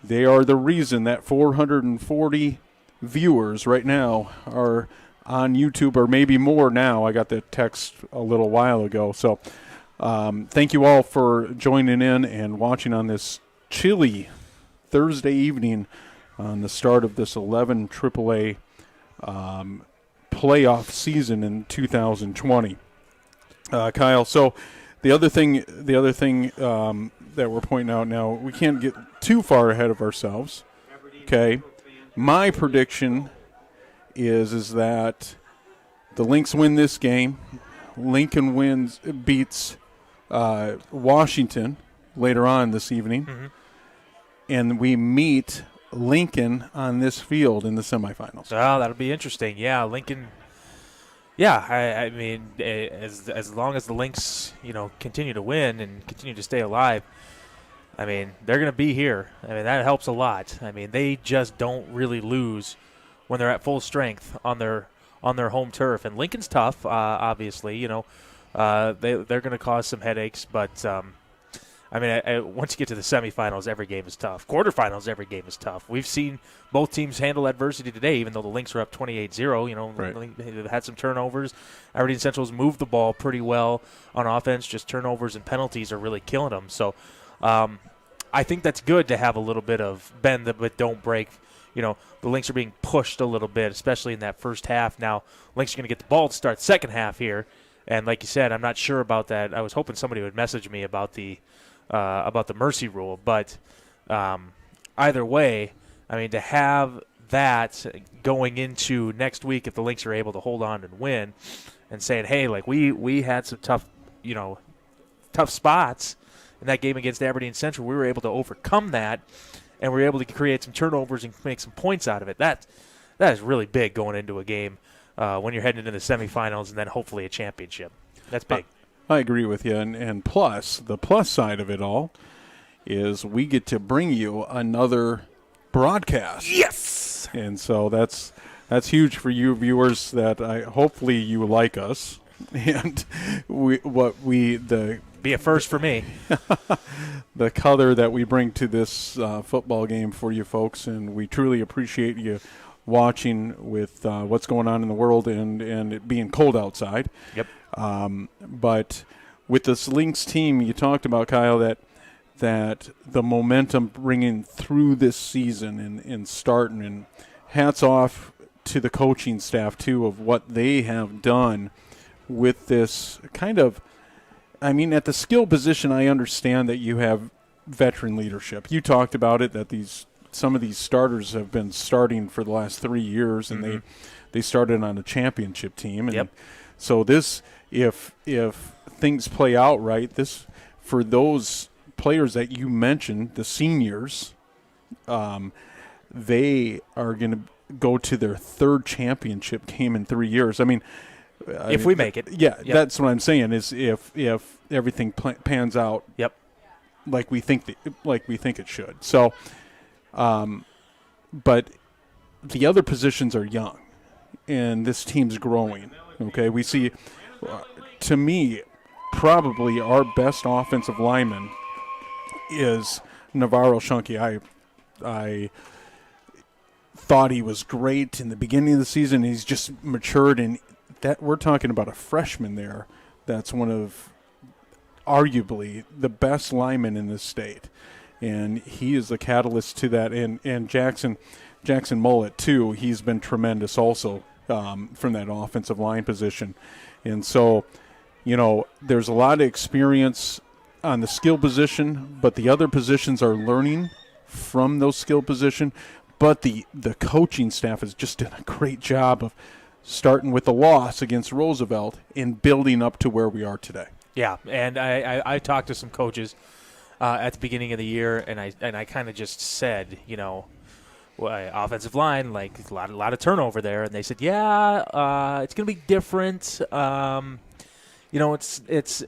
They are the reason that 440 viewers right now are on YouTube, or maybe more now. I got the text a little while ago. So thank you all for joining in and watching on this chilly Thursday evening on the start of this 11 AAA playoff season in 2020. Kyle, so the other thing that we're pointing out now, we can't get too far ahead of ourselves. Okay, my prediction is that the Lynx win this game. Lincoln beats Washington later on this evening, and we meet Lincoln on this field in the semifinals. Oh, that'll be interesting. Yeah, Lincoln. Yeah, I mean, as long as the Lynx, continue to win and continue to stay alive, I mean, they're going to be here. I mean, that helps a lot. I mean, they just don't really lose when they're at full strength on their home turf. And Lincoln's tough, obviously. They're going to cause some headaches, but I mean, once you get to the semifinals, every game is tough. Quarterfinals, every game is tough. We've seen both teams handle adversity today, even though the Lynx are up 28-0. You know, Right. they've had some turnovers. Aberdeen Central's moved the ball pretty well on offense. Just turnovers and penalties are really killing them. So I think that's good to have a little bit of bend but don't break. You know, the Lynx are being pushed a little bit, especially in that first half. Now, Lynx are going to get the ball to start the second half here. And like you said, I'm not sure about that. I was hoping somebody would message me about the mercy rule. But either way, I mean, to have that going into next week, if the Lynx are able to hold on and win, and saying, hey, like we had some tough spots in that game against Aberdeen Central, we were able to overcome that, and we were able to create some turnovers and make some points out of it. That is really big going into a game when you're heading into the semifinals and then hopefully a championship. That's big. I agree with you. And plus, the plus side of it all is we get to bring you another broadcast. Yes! And so that's huge for you viewers that hopefully you like us. And be a first for me. The color that we bring to this football game for you folks, and we truly appreciate you watching with what's going on in the world and it being cold outside. Yep. But with this Lynx team, you talked about, Kyle, that the momentum bringing through this season and starting, and hats off to the coaching staff, too, of what they have done with this kind of, I mean, at the skill position, I understand that you have veteran leadership. You talked about it, that some of these starters have been starting for the last 3 years, and they started on a championship team. And so this, if things play out right, this, for those players that you mentioned, the seniors, they are going to go to their third championship game in 3 years. I mean, if we make it. Yeah, that's what I'm saying, is if everything pans out like we think it should. So, but the other positions are young, and this team's growing. Okay, we see, to me, probably our best offensive lineman is Navarro Shunky. I thought he was great in the beginning of the season. He's just matured, and that we're talking about a freshman there that's one of arguably the best linemen in this state, and he is the catalyst to that. And Jackson Mullet too, he's been tremendous also from that offensive line position. And so, you know, there's a lot of experience on the skill position, but the other positions are learning from those skill position. But the coaching staff has just done a great job of starting with a loss against Roosevelt and building up to where we are today. Yeah, and I talked to some coaches at the beginning of the year, and I kind of just said, you know, offensive line, like a lot of turnover there, and they said, it's going to be different. You know,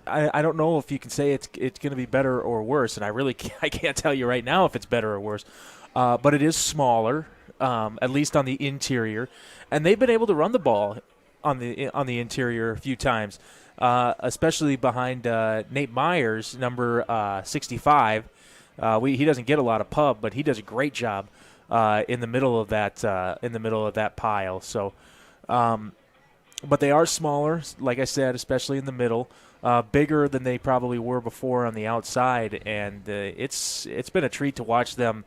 I don't know if you can say it's going to be better or worse, and I can't tell you right now if it's better or worse. But it is smaller, at least on the interior, and they've been able to run the ball on the interior a few times, especially behind Nate Myers, number 65. He doesn't get a lot of pub, but he does a great job in the middle of that pile. So, but they are smaller, like I said, especially in the middle. Bigger than they probably were before on the outside, and it's been a treat to watch them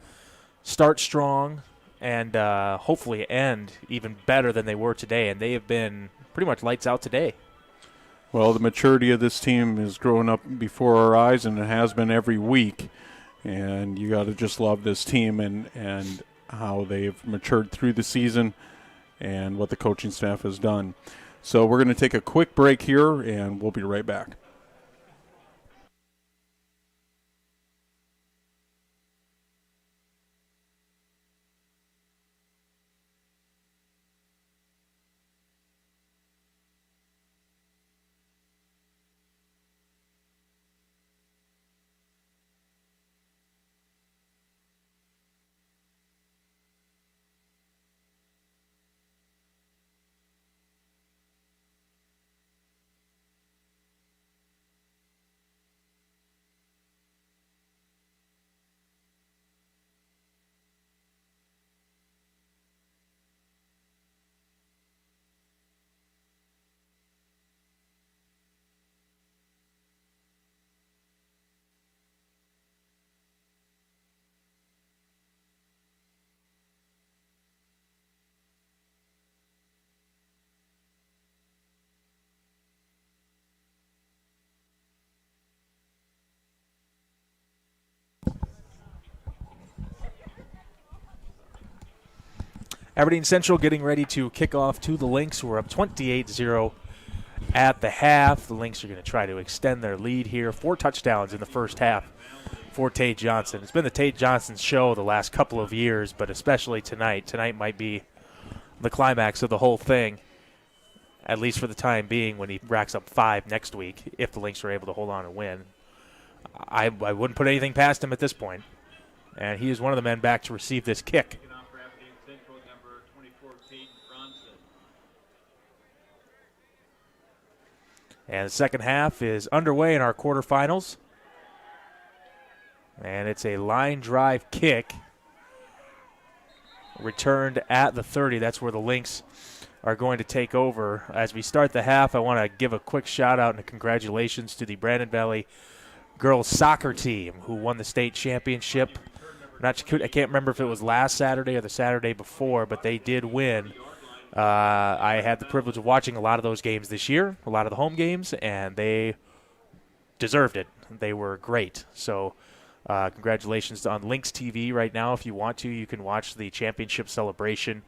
start strong and hopefully end even better than they were today. And they have been pretty much lights out today. Well, the maturity of this team is growing up before our eyes, and it has been every week. And you got to just love this team and how they've matured through the season and what the coaching staff has done. So we're going to take a quick break here, and we'll be right back. Aberdeen Central getting ready to kick off to the Lynx. We're up 28-0 at the half. The Lynx are going to try to extend their lead here. 4 touchdowns in the first half for Tate Johnson. It's been the Tate Johnson show the last couple of years, but especially tonight. Tonight might be the climax of the whole thing, at least for the time being, when he racks up 5 next week, if the Lynx are able to hold on and win. I wouldn't put anything past him at this point. And he is one of the men back to receive this kick. And the second half is underway in our quarterfinals. And it's a line drive kick returned at the 30. That's where the Lynx are going to take over. As we start the half, I want to give a quick shout out and a congratulations to the Brandon Valley girls soccer team who won the state championship. I can't remember if it was last Saturday or the Saturday before, but they did win. I had the privilege of watching a lot of those games this year, a lot of the home games, and they deserved it. They were great. So congratulations on Lynx TV right now. If you want to, you can watch the championship celebration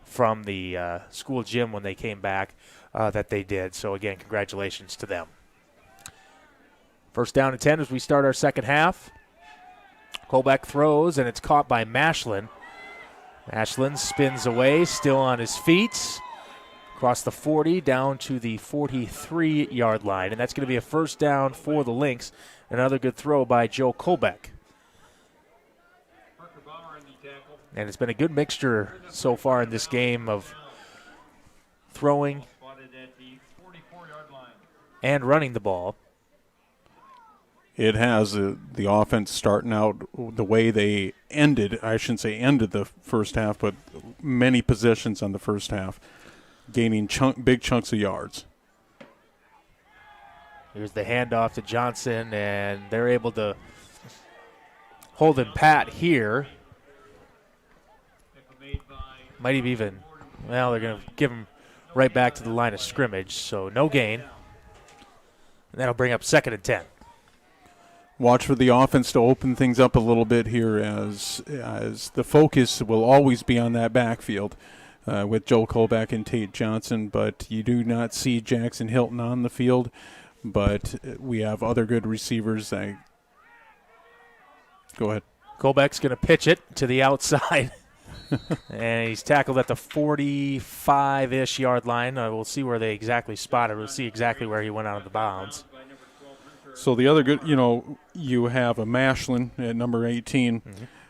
from the school gym when they came back that they did. So, again, congratulations to them. First down and 10 as we start our second half. Colbeck throws, and it's caught by Mashlin. Mashlin spins away, still on his feet. Across the 40, down to the 43-yard line. And that's going to be a first down for the Lynx. Another good throw by Joe Colbeck. And it's been a good mixture so far in this game of throwing and running the ball. It has the offense starting out the way they ended. I shouldn't say ended the first half, but many possessions on the first half, gaining big chunks of yards. Here's the handoff to Johnson, and they're able to hold him pat here. Might have even, well, they're going to give him right back to the line of scrimmage, so no gain. And that'll bring up 2nd and 10. Watch for the offense to open things up a little bit here as the focus will always be on that backfield with Joel Colbeck and Tate Johnson, but you do not see Jackson Hilton on the field, but we have other good receivers. Go ahead. Colbeck's going to pitch it to the outside, and he's tackled at the 45-ish yard line. We'll see where they exactly spotted. We'll see exactly where he went out of the bounds. So the other good, you have a Mashlin at number 18,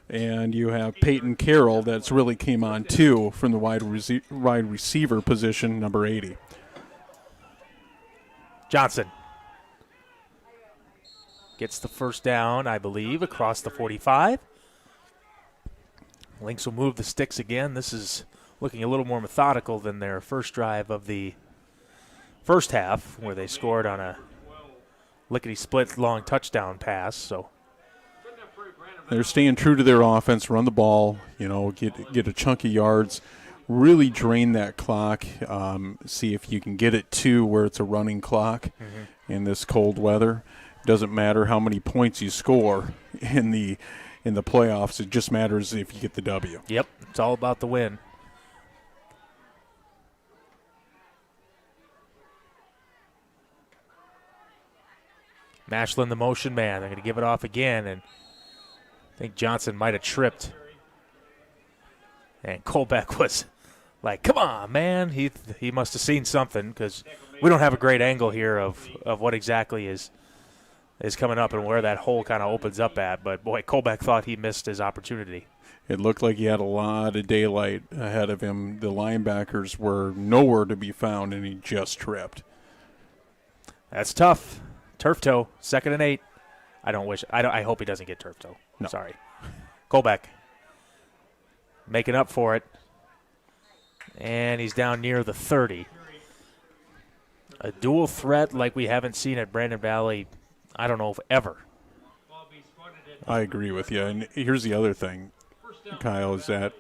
and you have Peyton Carroll that's really came on too from the wide receiver position, number 80. Johnson gets the first down, I believe, across the 45. Lynx will move the sticks again. This is looking a little more methodical than their first drive of the first half, where they scored on a lickety-split long touchdown pass. So they're staying true to their offense, run the ball, get a chunk of yards, really drain that clock, see if you can get it to where it's a running clock in this cold weather. Doesn't matter how many points you score in the playoffs. It just matters if you get the W. Yep, it's all about the win. Mashlin, the motion man. They're going to give it off again, and I think Johnson might have tripped. And Colbeck was like, come on, man. He must have seen something, because we don't have a great angle here of what exactly is coming up and where that hole kind of opens up at. But, boy, Colbeck thought he missed his opportunity. It looked like he had a lot of daylight ahead of him. The linebackers were nowhere to be found, and he just tripped. That's tough. Turf toe, 2nd and 8. I hope he doesn't get turf toe. No. Sorry. Colbeck making up for it. And he's down near the 30. A dual threat like we haven't seen at Brandon Valley, I don't know if ever. I agree with you. And here's the other thing, Kyle, is that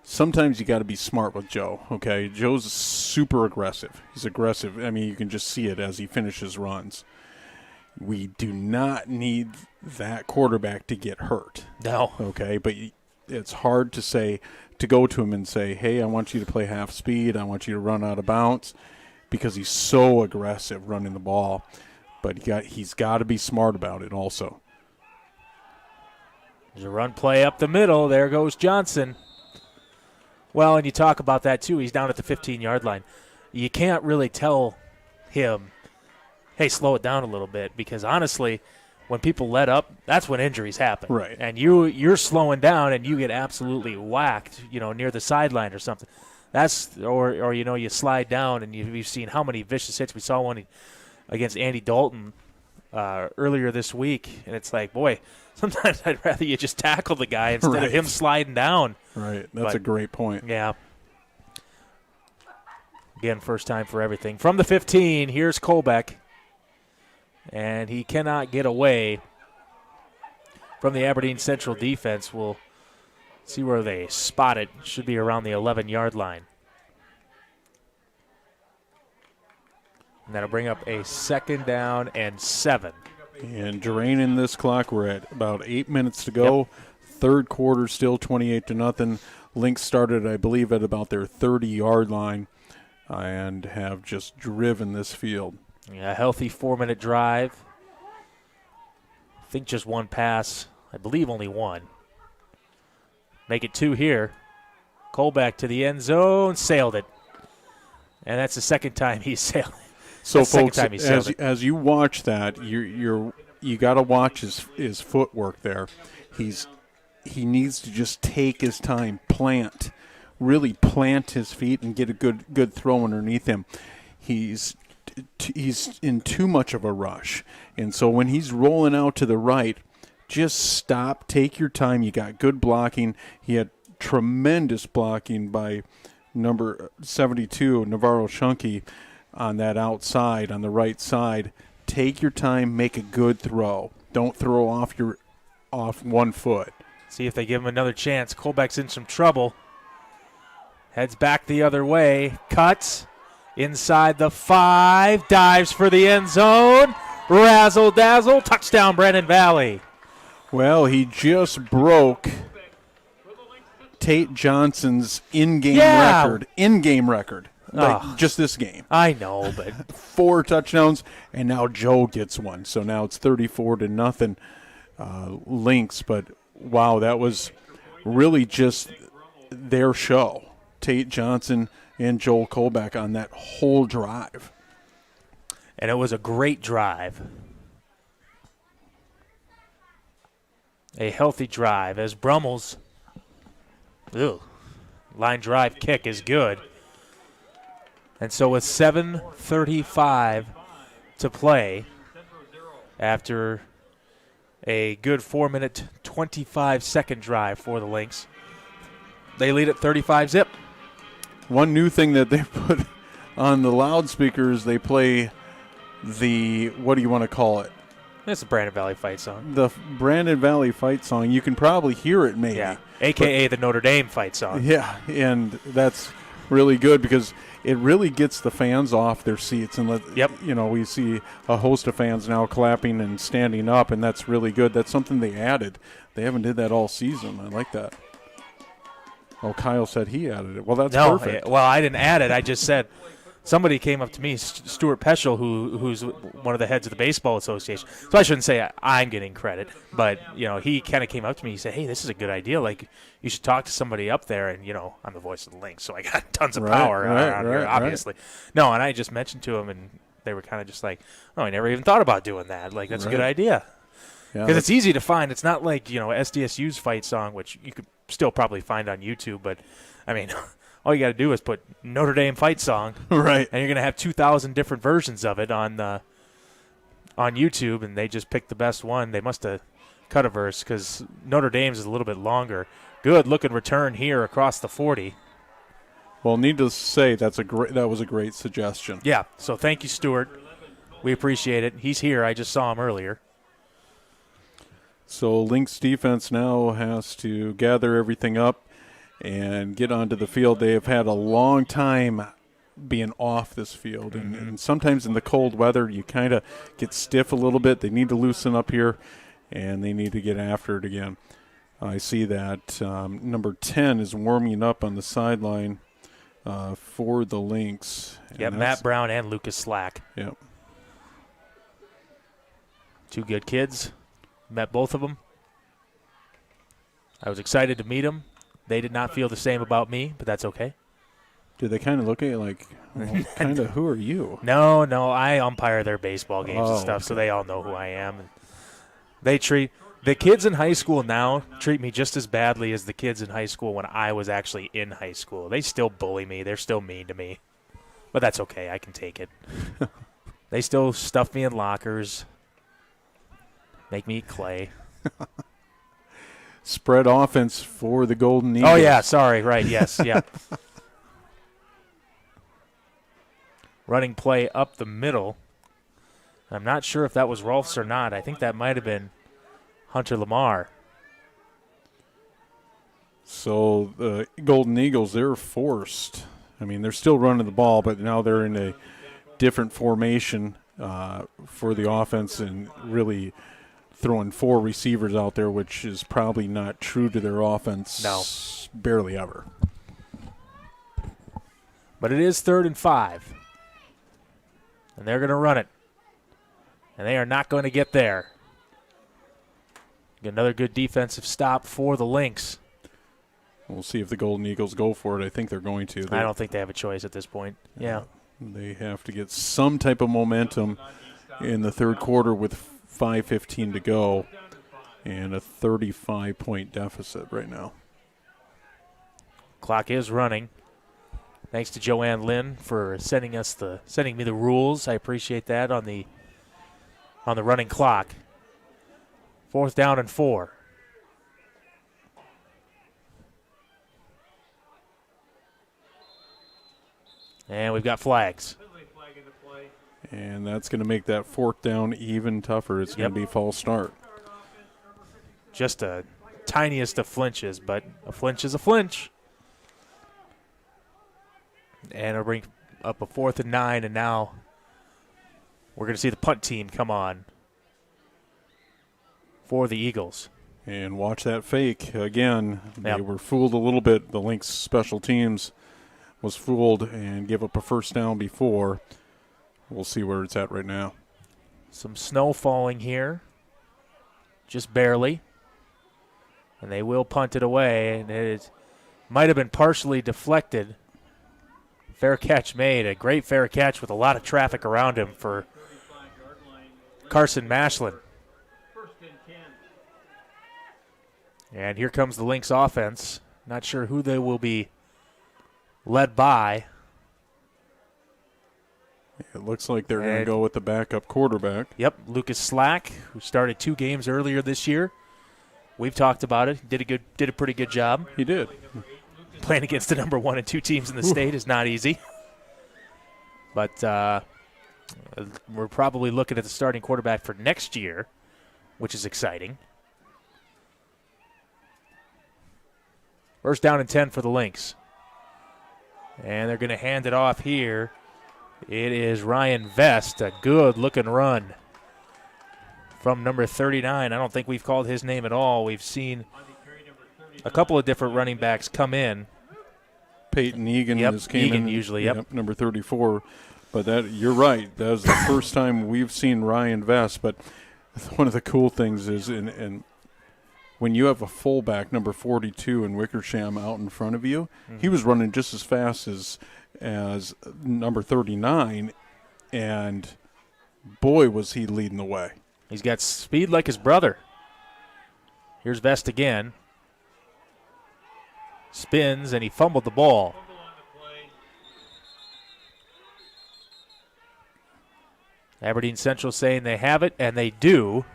sometimes you got to be smart with Joe, okay? Joe's super aggressive. He's aggressive. I mean, you can just see it as he finishes runs. We do not need that quarterback to get hurt. No. Okay, but it's hard to go to him and say, hey, I want you to play half speed. I want you to run out of bounds, because he's so aggressive running the ball. But he's got to be smart about it also. There's a run play up the middle. There goes Johnson. Well, and you talk about that too. He's down at the 15-yard line. You can't really tell him, hey, slow it down a little bit, because honestly, when people let up, that's when injuries happen. Right. And you're slowing down and you get absolutely whacked, near the sideline or something. Or you slide down, and you've seen how many vicious hits. We saw one against Andy Dalton earlier this week, and it's like, boy, sometimes I'd rather you just tackle the guy instead of him sliding down. Right. That's a great point. Yeah. Again, first time for everything. From the 15, here's Colbeck. And he cannot get away from the Aberdeen Central defense. We'll see where they spot it. Should be around the 11-yard line. And that'll bring up a 2nd down and 7. And draining this clock, we're at about 8 minutes to go. Yep. Third quarter, still 28-0. Lynx started, I believe, at about their 30-yard line and have just driven this field. Yeah, a healthy 4-minute drive. I think just one pass. I believe only one. Make it 2 here. Colbeck to the end zone, sailed it. And that's the second time he's sailed it. So, folks, as you watch that, you got to watch his footwork there. He needs to just take his time, really plant his feet and get a good throw underneath him. He's in too much of a rush. And so when he's rolling out to the right, just stop, take your time. You got good blocking. He had tremendous blocking by number 72, Navarro Shunke, on that outside, on the right side. Take your time, make a good throw. Don't throw off one foot. See if they give him another chance. Colbeck's in some trouble. Heads back the other way. Cuts inside the 5. Dives for the end zone. Razzle-dazzle. Touchdown, Brandon Valley. Well, he just broke Tate Johnson's in-game record. Like just this game. I know, but 4 touchdowns, and now Joe gets one. So now it's 34-0 Lynx. But, wow, that was really just their show. Tate Johnson and Joel Colbeck on that whole drive. And it was a great drive. A healthy drive as Brummel's line drive kick is good. And so with 7:35 to play after a good 4-minute, 25-second drive for the Lynx, they lead at 35-zip. One new thing that they put on the loudspeakers, they play the, what do you want to call it? It's a Brandon Valley fight song. The Brandon Valley fight song. You can probably hear it maybe. Yeah, a.k.a. the Notre Dame fight song. Yeah, and that's really good because it really gets the fans off their seats. And, we see a host of fans now clapping and standing up, and that's really good. That's something they added. They haven't did that all season. I like that. Oh, Kyle said he added it. Well, that's perfect. Well, I didn't add it. I just said somebody came up to me, Stuart Peschel, who's one of the heads of the Baseball Association. So I shouldn't say I'm getting credit, but he kind of came up to me. He said, "Hey, this is a good idea. Like, you should talk to somebody up there." And I'm the voice of the Lynx, so I got tons of power around here, obviously. No, and I just mentioned to them, and they were kind of just like, "Oh, I never even thought about doing that. Like, that's a good idea." Because it's easy to find. It's not like SDSU's fight song, which you could still probably find on YouTube. But I mean, all you got to do is put Notre Dame fight song, right? And you're gonna have 2,000 different versions of it on YouTube, and they just picked the best one. They must have cut a verse because Notre Dame's is a little bit longer. Good looking return here across the 40. Well, needless to say, that was a great suggestion. Yeah. So thank you, Stuart. We appreciate it. He's here. I just saw him earlier. So Lynx defense now has to gather everything up and get onto the field. They have had a long time being off this field, and sometimes in the cold weather you kind of get stiff a little bit. They need to loosen up here, and they need to get after it again. I see that number 10 is warming up on the sideline for the Lynx. Yep, Matt Brown and Lucas Slack. Yep. Two good kids. Met both of them. I was excited to meet them. They did not feel the same about me, but that's okay. Do they kind of look at you like, well, kind of, who are you? No, I umpire their baseball games and stuff, okay. so they all know who I am. And the kids in high school now treat me just as badly as the kids in high school when I was actually in high school. They still bully me. They're still mean to me. But that's okay. I can take it. They still stuff me in lockers, make me eat clay. Spread offense for the Golden Eagles. Oh, yeah, sorry. Right, yes, yeah. Running play up the middle. I'm not sure if that was Rolfs or not. I think that might have been Hunter Lamar. So the Golden Eagles, they're forced. I mean, they're still running the ball, but now they're in a different formation for the offense and really throwing 4 receivers out there, which is probably not true to their offense. No. Barely ever. But it is 3rd and 5. And they're going to run it. And they are not going to get there. Get another good defensive stop for the Lynx. We'll see if the Golden Eagles go for it. I think they're going to. I don't think they have a choice at this point. Yeah. They have to get some type of momentum in the third quarter with 5:15 to go and a 35-point deficit right now. Clock is running. Thanks to Joanne Lynn for sending me the rules. I appreciate that on the running clock. 4th down and 4. And we've got flags. And that's going to make that 4th down even tougher. It's going to be false start. Just a tiniest of flinches, but a flinch is a flinch. And it'll bring up a 4th and 9, and now we're going to see the punt team come on for the Eagles. And watch that fake. Again, they Yep. were fooled a little bit. The Lynx special teams was fooled and gave up a 1st down before. We'll see where it's at right now. Some snow falling here, just barely. And they will punt it away, and it might have been partially deflected. Fair catch made, a great fair catch with a lot of traffic around him for Carson Mashlin. And here comes the Lynx offense. Not sure who they will be led by. It looks like they're going to go with the backup quarterback. Yep, Lucas Slack, who started 2 games earlier this year. We've talked about it. Did a pretty good job. He did. Playing against the number 1 and 2 teams in the state is not easy. But we're probably looking at the starting quarterback for next year, which is exciting. 1st down and 10 for the Lynx. And they're going to hand it off here. It is Ryan Vest, a good-looking run from number 39. I don't think we've called his name at all. We've seen a couple of different running backs come in. Peyton Egan Yep, came Egan in. usually, yep. Number 34. But that you're right. That was the first time we've seen Ryan Vest. But one of the cool things is, and when you have a fullback, number 42, in Wickersham out in front of you, he was running just as fast as number 39, and boy, was he leading the way. He's got speed like his brother. Here's Vest again. Spins, and he fumbled the ball. Aberdeen Central saying they have it, and they do.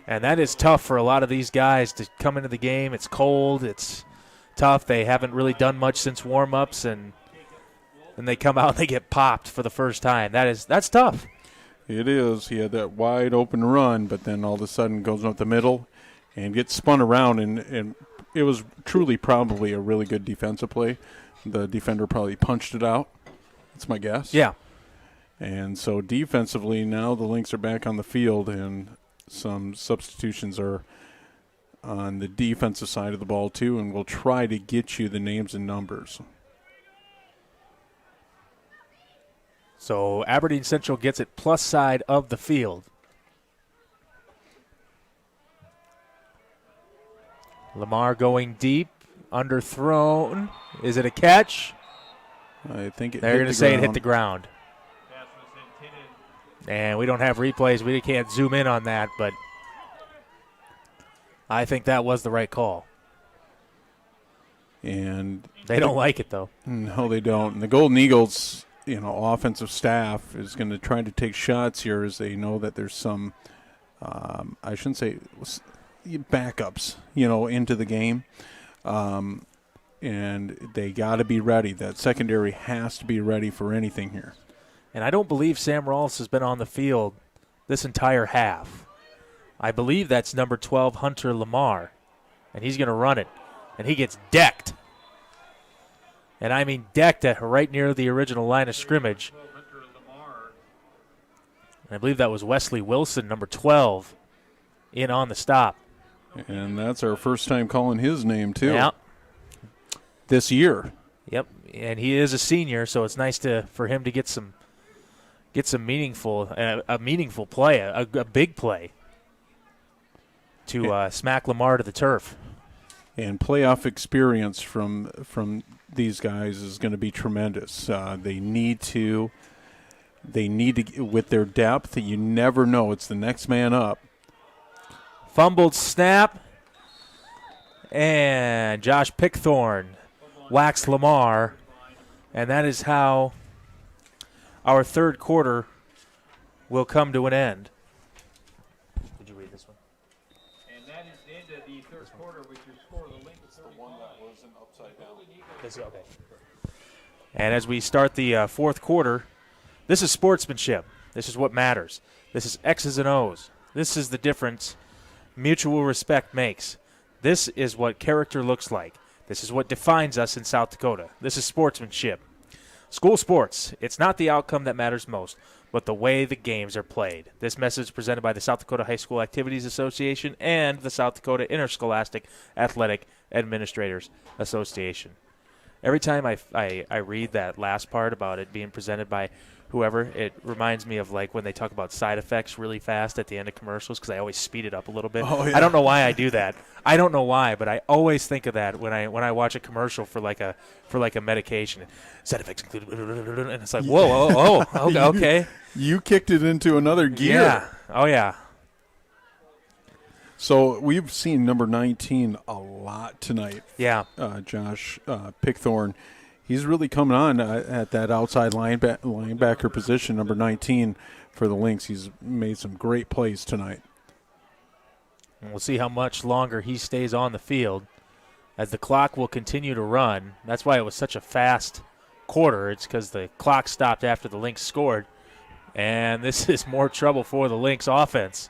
And that is tough for a lot of these guys to come into the game. It's cold. It's tough. They haven't really done much since warm-ups, and then they come out and they get popped for the first time. That's tough. It is. He had that wide open run, but then all of a sudden goes up the middle and gets spun around, and it was truly probably a really good defensive play. The defender probably punched it out. That's my guess. Yeah. And so defensively, now the Lynx are back on the field, and some substitutions are on the defensive side of the ball too, and we'll try to get you the names and numbers. So Aberdeen Central gets it plus side of the field. Lamar going deep, underthrown. Is it a catch? I think it They're hit going to the say it ground. hit the ground. And we don't have replays. We can't zoom in on that, but I think that was the right call. And they don't like it, though. No, they don't. And the Golden Eagles, offensive staff is going to try to take shots here as they know that there's some, I shouldn't say backups, into the game. And they got to be ready. That secondary has to be ready for anything here. And I don't believe Sam Rawls has been on the field this entire half. I believe that's number 12, Hunter Lamar. And he's going to run it. And he gets decked. And I mean decked at right near the original line of scrimmage. And I believe that was Wesley Wilson, number 12, in on the stop. And that's our first time calling his name, too. Yeah. This year. Yep. And he is a senior, so it's nice for him to get some meaningful play, a big play to smack Lamar to the turf. And playoff experience from these guys is going to be tremendous. They need to, with their depth, you never know. It's the next man up. Fumbled snap, and Josh Pickthorn whacks Lamar, and that is how our third quarter will come to an end. Did you read this one? And that is the end of the third quarter, which is score the link. It's the one that was an upside down. Okay. And as we start the fourth quarter, this is sportsmanship. This is what matters. This is X's and O's. This is the difference mutual respect makes. This is what character looks like. This is what defines us in South Dakota. This is sportsmanship. School sports, it's not the outcome that matters most, but the way the games are played. This message is presented by the South Dakota High School Activities Association and the South Dakota Interscholastic Athletic Administrators Association. Every time I read that last part about it being presented by whoever, it reminds me of like when they talk about side effects really fast at the end of commercials, because I always speed it up a little bit. Oh, yeah. I don't know why I do that. I don't know why, but I always think of that when I watch a commercial for like a medication. Side effects included, and it's like whoa, okay. You kicked it into another gear. Yeah. Oh yeah. So we've seen number 19 a lot tonight. Yeah. Josh Pickthorn. He's really coming on at that outside linebacker position, number 19 for the Lynx. He's made some great plays tonight. And we'll see how much longer he stays on the field as the clock will continue to run. That's why it was such a fast quarter. It's because the clock stopped after the Lynx scored. And this is more trouble for the Lynx offense.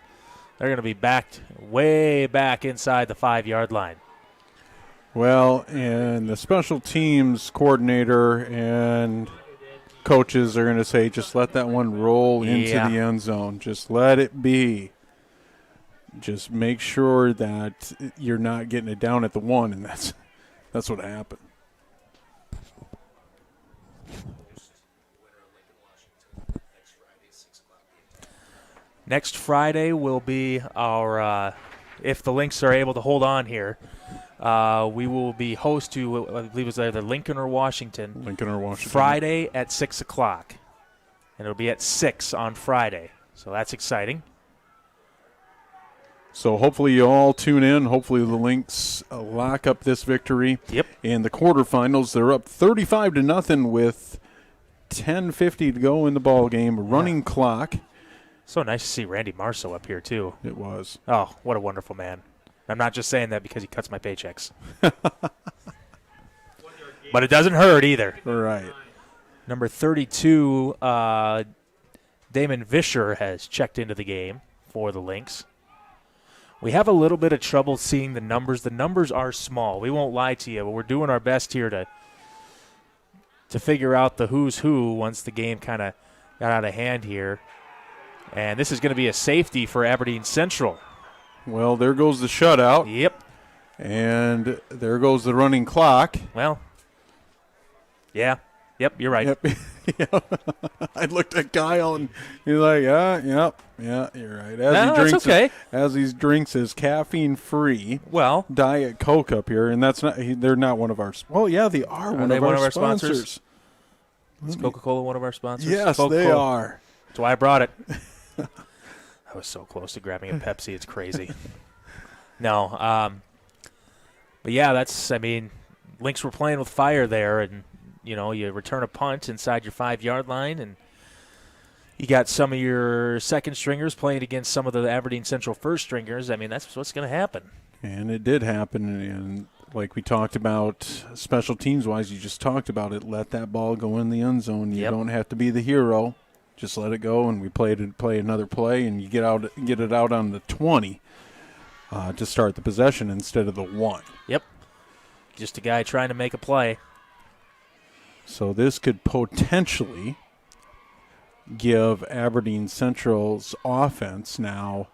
They're going to be backed way back inside the 5-yard line. Well, and the special teams coordinator and coaches are going to say, just let that one roll into the end zone. Just let it be. Just make sure that you're not getting it down at the 1, and that's what happened. Next Friday will be our, if the Lynx are able to hold on here, we will be host to, I believe it was either Lincoln or Washington. Friday at 6 o'clock. And it'll be at 6 on Friday. So that's exciting. So hopefully you all tune in. Hopefully the Lynx lock up this victory. Yep. In the quarterfinals, they're up 35-0 with 10:50 to go in the ball game. Running clock. So nice to see Randy Marceau up here, too. It was. Oh, what a wonderful man. I'm not just saying that because he cuts my paychecks. But it doesn't hurt either. Right. Number 32, Damon Vischer has checked into the game for the Lynx. We have a little bit of trouble seeing the numbers. The numbers are small. We won't lie to you, but we're doing our best here to figure out the who's who once the game kind of got out of hand here. And this is going to be a safety for Aberdeen Central. Well, there goes the shutout. Yep. And there goes the running clock. Well, yeah. Yep, you're right. Yep. Yeah. I looked at Kyle and he's like, yeah, you're right. As he drinks his caffeine-free Diet Coke up here, and they're not one of our. Well, yeah, they are one of our sponsors. Is Coca-Cola one of our sponsors? Yes, Coca-Cola. they are. That's why I brought it. I was so close to grabbing a Pepsi. It's crazy. No, but yeah, Lynx were playing with fire there, and you return a punt inside your 5-yard line, and you got some of your second stringers playing against some of the Aberdeen Central first stringers. That's what's going to happen. And it did happen, and like we talked about special teams-wise, you just talked about it. Let that ball go in the end zone. You don't have to be the hero. Just let it go, and we play another play, and you get it out on the 20 to start the possession instead of the 1. Yep. Just a guy trying to make a play. So this could potentially give Aberdeen Central's offense now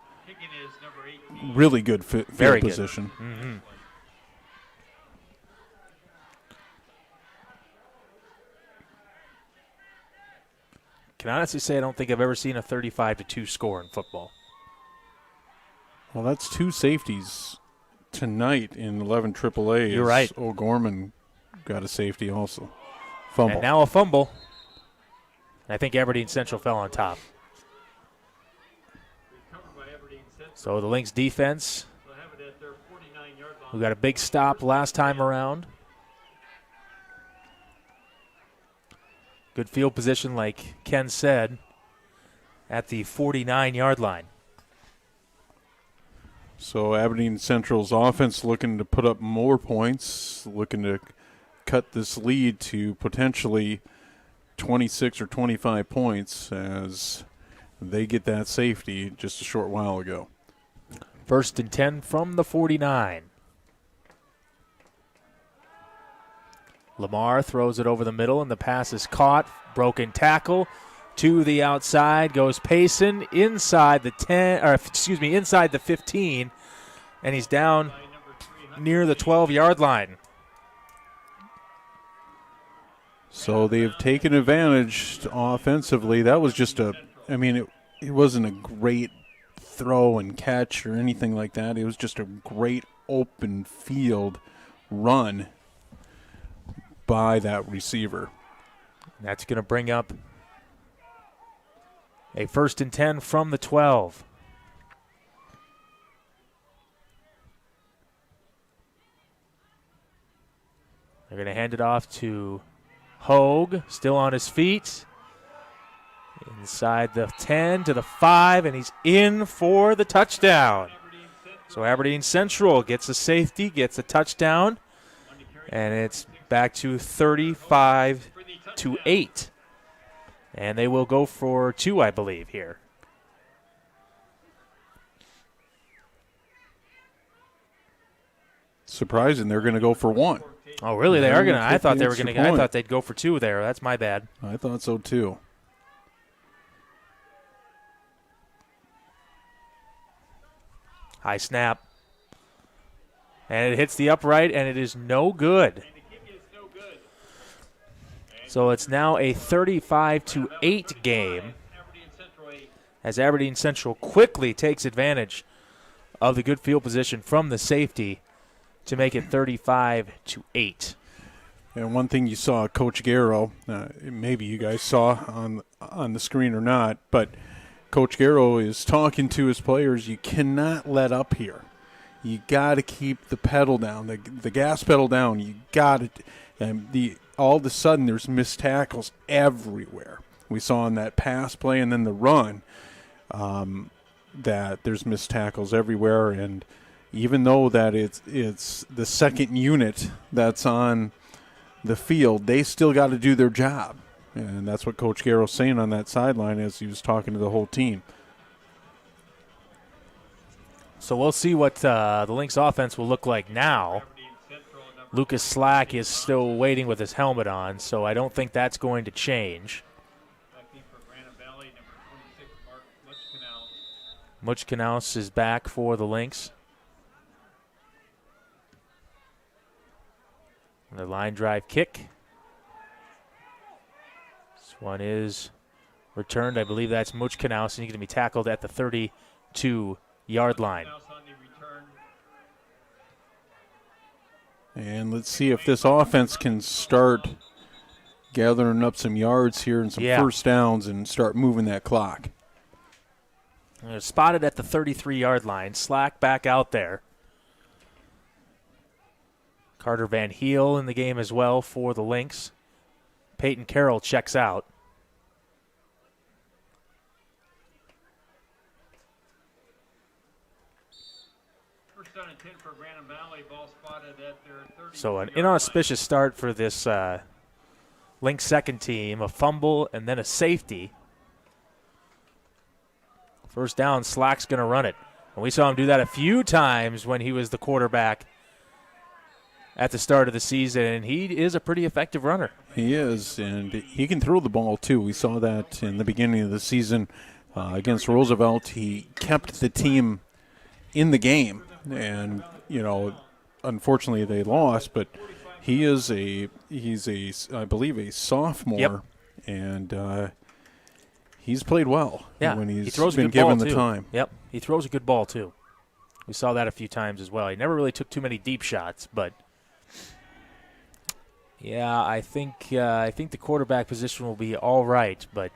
really good field position. Mm-hmm. Can honestly say I don't think I've ever seen a 35-2 score in football. Well, that's 2 safeties tonight in 11 AAA. You're right. O'Gorman got a safety also. Fumble. And now a fumble. I think Aberdeen Central fell on top. So the Lynx defense, who got a big stop last time around. Good field position, like Ken said, at the 49-yard line. So Aberdeen Central's offense looking to put up more points, looking to cut this lead to potentially 26 or 25 points as they get that safety just a short while ago. 1st and 10 from the 49. Lamar throws it over the middle, and the pass is caught. Broken tackle to the outside. Goes Payson inside the 10, inside the 15, and he's down near the 12-yard line. So they've taken advantage offensively. That was just it wasn't a great throw and catch or anything like that. It was just a great open field run by that receiver. That's going to bring up a 1st and 10 from the 12. They're going to hand it off to Hogue, still on his feet. Inside the 10 to the 5, and he's in for the touchdown. So Aberdeen Central gets a safety, gets a touchdown, and it's back to 35-8. And they will go for 2, I believe, here. Surprising, they're going to go for 1. Oh, really? They are going to. I thought they'd go for 2 there. That's my bad. I thought so too. High snap. And it hits the upright, and it is no good. So it's now a 35-8 game as Aberdeen Central quickly takes advantage of the good field position from the safety to make it 35-8. And one thing you saw, Coach Garrow, maybe you guys saw on the screen or not, but Coach Garrow is talking to his players. You cannot let up here. You got to keep the pedal down, the gas pedal down. You got to. And all of a sudden, there's missed tackles everywhere. We saw in that pass play and then the run that there's missed tackles everywhere. And even though that it's the second unit that's on the field, they still got to do their job. And that's what Coach Garrow's saying on that sideline as he was talking to the whole team. So we'll see what the Lynx offense will look like now. Lucas Slack is still waiting with his helmet on, so I don't think that's going to change. Muchkanaus is back for the Lynx. The line drive kick. This one is returned. I believe that's Muchkanaus, and he's going to be tackled at the 32-yard line. And let's see if this offense can start gathering up some yards here and some first downs and start moving that clock. They're spotted at the 33-yard line. Slack back out there. Carter Van Heel in the game as well for the Lynx. Peyton Carroll checks out. First down and 10 for Brandon Valley. Ball spotted at their 30. So an inauspicious start for this Lynx second team. A fumble and then a safety. First down, Slack's going to run it. And we saw him do that a few times when he was the quarterback at the start of the season, and he is a pretty effective runner. He is, and he can throw the ball too. We saw that in the beginning of the season against Roosevelt. He kept the team in the game, and unfortunately they lost. But he's I believe a sophomore, and he's played well when he he's throws been a good given ball the too. time. Yep, he throws a good ball too. We saw that a few times as well. He never really took too many deep shots, but I think the quarterback position will be all right, but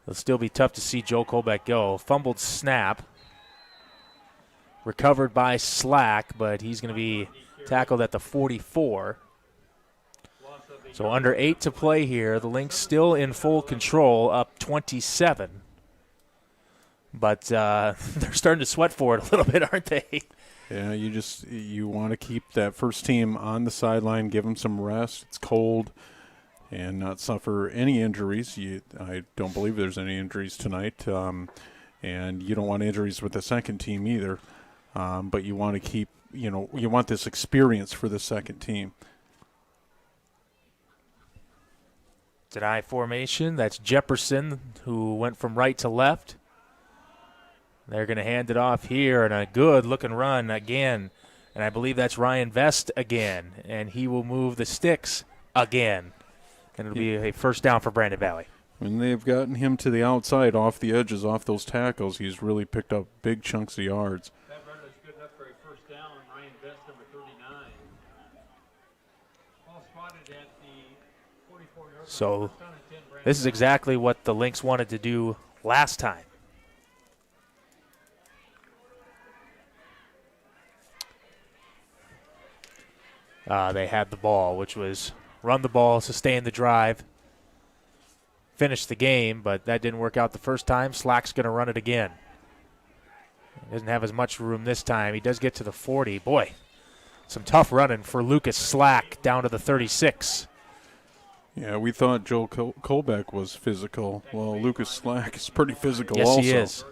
it'll still be tough to see Joe Colbeck go. Fumbled snap, recovered by Slack, but he's going to be tackled at the 44. So under 8 to play here. The Lynx still in full control, up 27. But they're starting to sweat for it a little bit, aren't they? Yeah, you want to keep that first team on the sideline, give them some rest. It's cold, and not suffer any injuries. I don't believe there's any injuries tonight, and you don't want injuries with the second team either. But you want to keep, you want this experience for the second team. Deny formation. That's Jefferson, who went from right to left. They're going to hand it off here, and a good-looking run again. And I believe that's Ryan Vest again, and he will move the sticks again. And it'll be a first down for Brandon Valley. When they've gotten him to the outside, off the edges, off those tackles, he's really picked up big chunks of yards. That run is good enough for a first down. Ryan Vest, number 39. Ball spotted at the 44-yard line. So this is exactly what the Lynx wanted to do last time. They had the ball, which was run the ball, sustain the drive, finish the game, but that didn't work out the first time. Slack's going to run it again. He doesn't have as much room this time. He does get to the 40. Boy, some tough running for Lucas Slack down to the 36. Yeah, we thought Joel Colbeck was physical. Well, Lucas Slack is pretty physical yes, also. Yes, he is.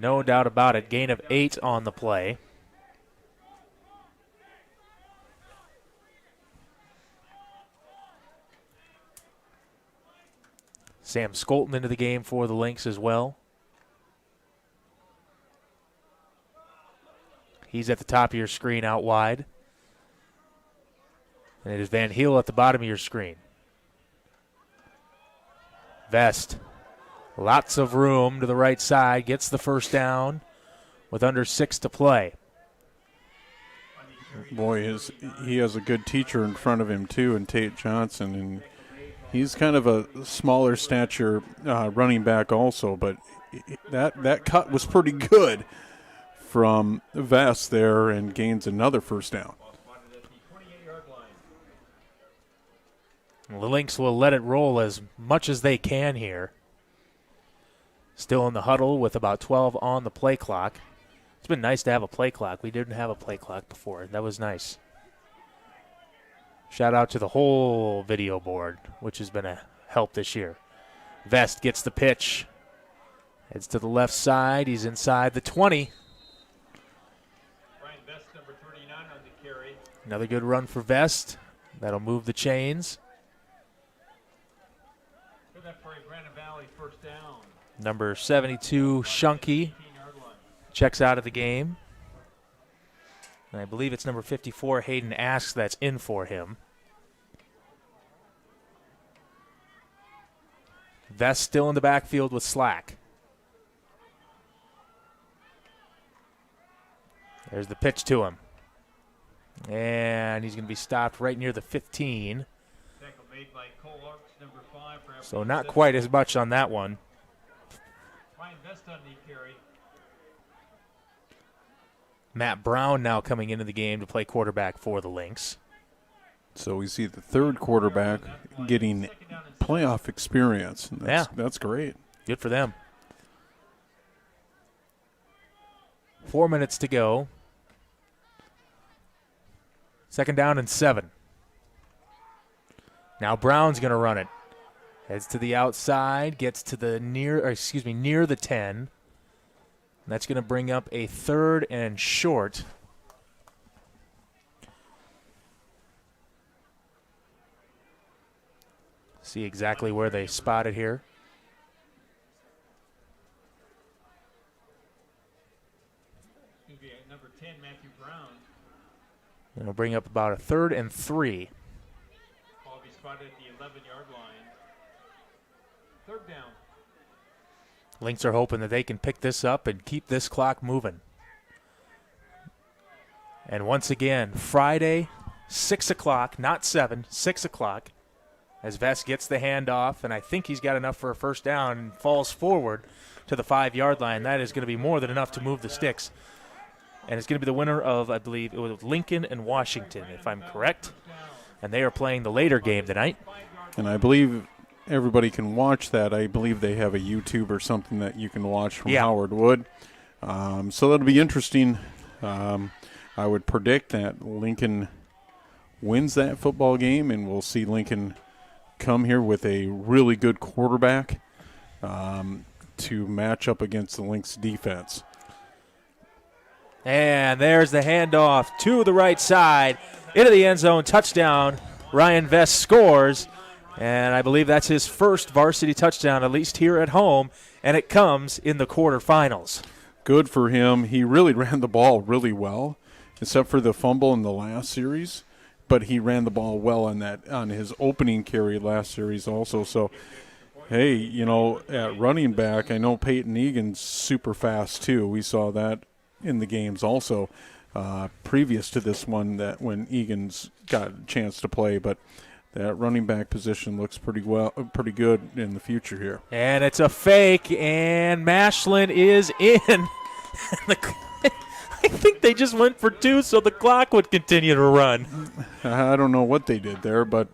No doubt about it. Gain of 8 on the play. Sam Skolton into the game for the Lynx as well. He's at the top of your screen out wide. And it is Van Heel at the bottom of your screen. Vest. Lots of room to the right side. Gets the first down with under 6 to play. Boy, he has a good teacher in front of him, too, and Tate Johnson. And he's kind of a smaller stature running back also, but that cut was pretty good from Vest there and gains another first down. The Lynx will let it roll as much as they can here. Still in the huddle with about 12 on the play clock. It's been nice to have a play clock. We didn't have a play clock before. That was nice. Shout out to the whole video board, which has been a help this year. Vest gets the pitch. Heads to the left side. He's inside the 20. Ryan Vest, number 39 on the carry. Another good run for Vest. That'll move the chains. Good enough for a Brandon Valley first down. Number 72, Shunky, checks out of the game. And I believe it's number 54, Hayden Asks, that's in for him. Vest still in the backfield with Slack. There's the pitch to him. And he's going to be stopped right near the 15. So not quite as much on that one. Matt Brown now coming into the game to play quarterback for the Lynx. So we see the third quarterback getting playoff experience. That's great. Good for them. 4 minutes to go. 2nd down and 7. Now Brown's going to run it. Heads to the outside, gets to the near the 10. That's going to bring up a 3rd and short. See exactly where they spot it here. Number 10, Matthew Brown. It'll bring up about a 3rd and 3. Ball be spotted at the 11-yard line. 3rd down. Lynx are hoping that they can pick this up and keep this clock moving. And once again, Friday, 6 o'clock, not 7, 6 o'clock, as Vest gets the handoff, and I think he's got enough for a 1st down and falls forward to the 5-yard line. That is going to be more than enough to move the sticks. And it's going to be the winner of, I believe, it was Lincoln and Washington, if I'm correct. And they are playing the later game tonight. And I believe everybody can watch that. I believe they have a YouTube or something that you can watch from Howard Wood. So that'll be interesting. I would predict that Lincoln wins that football game, and we'll see Lincoln come here with a really good quarterback to match up against the Lynx defense. And there's the handoff to the right side, into the end zone, touchdown. Ryan Vest scores, and I believe that's his first varsity touchdown, at least here at home, and it comes in the quarterfinals. Good for him. He really ran the ball really well, except for the fumble in the last series, but he ran the ball well on his opening carry last series also. So, hey, at running back, I know Peyton Egan's super fast too. We saw that in the games also previous to this one, that when Egan's got a chance to play, but that running back position looks pretty good in the future here. And it's a fake, and Mashlin is in. I think they just went for 2 so the clock would continue to run. I don't know what they did there, but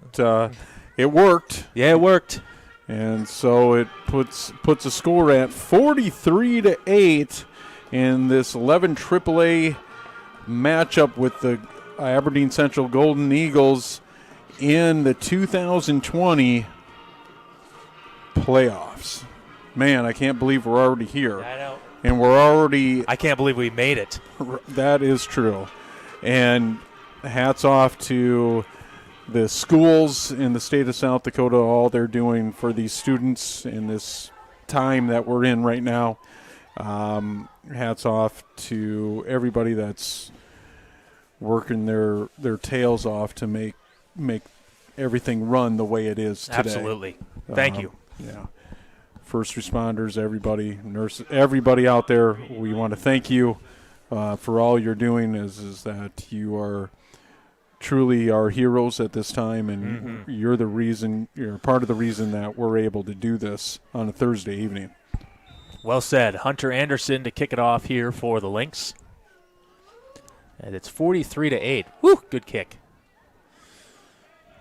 it worked. Yeah, it worked. And so it puts a score at 43-8 in this 11 AAA matchup with the Aberdeen Central Golden Eagles in the 2020 playoffs. Man, I can't believe we're already here. I know. And I can't believe we made it. That is true. And hats off to the schools in the state of South Dakota, all they're doing for these students in this time that we're in right now. Hats off to everybody that's working their tails off to make everything run the way it is today. Absolutely. Thank you. Yeah. First responders, everybody, nurses, everybody out there, we want to thank you for all you're doing. Is that you are truly our heroes at this time, and you're part of the reason that we're able to do this on a Thursday evening. Well said. Hunter Anderson to kick it off here for the Lynx. And it's 43-8. Woo, good kick.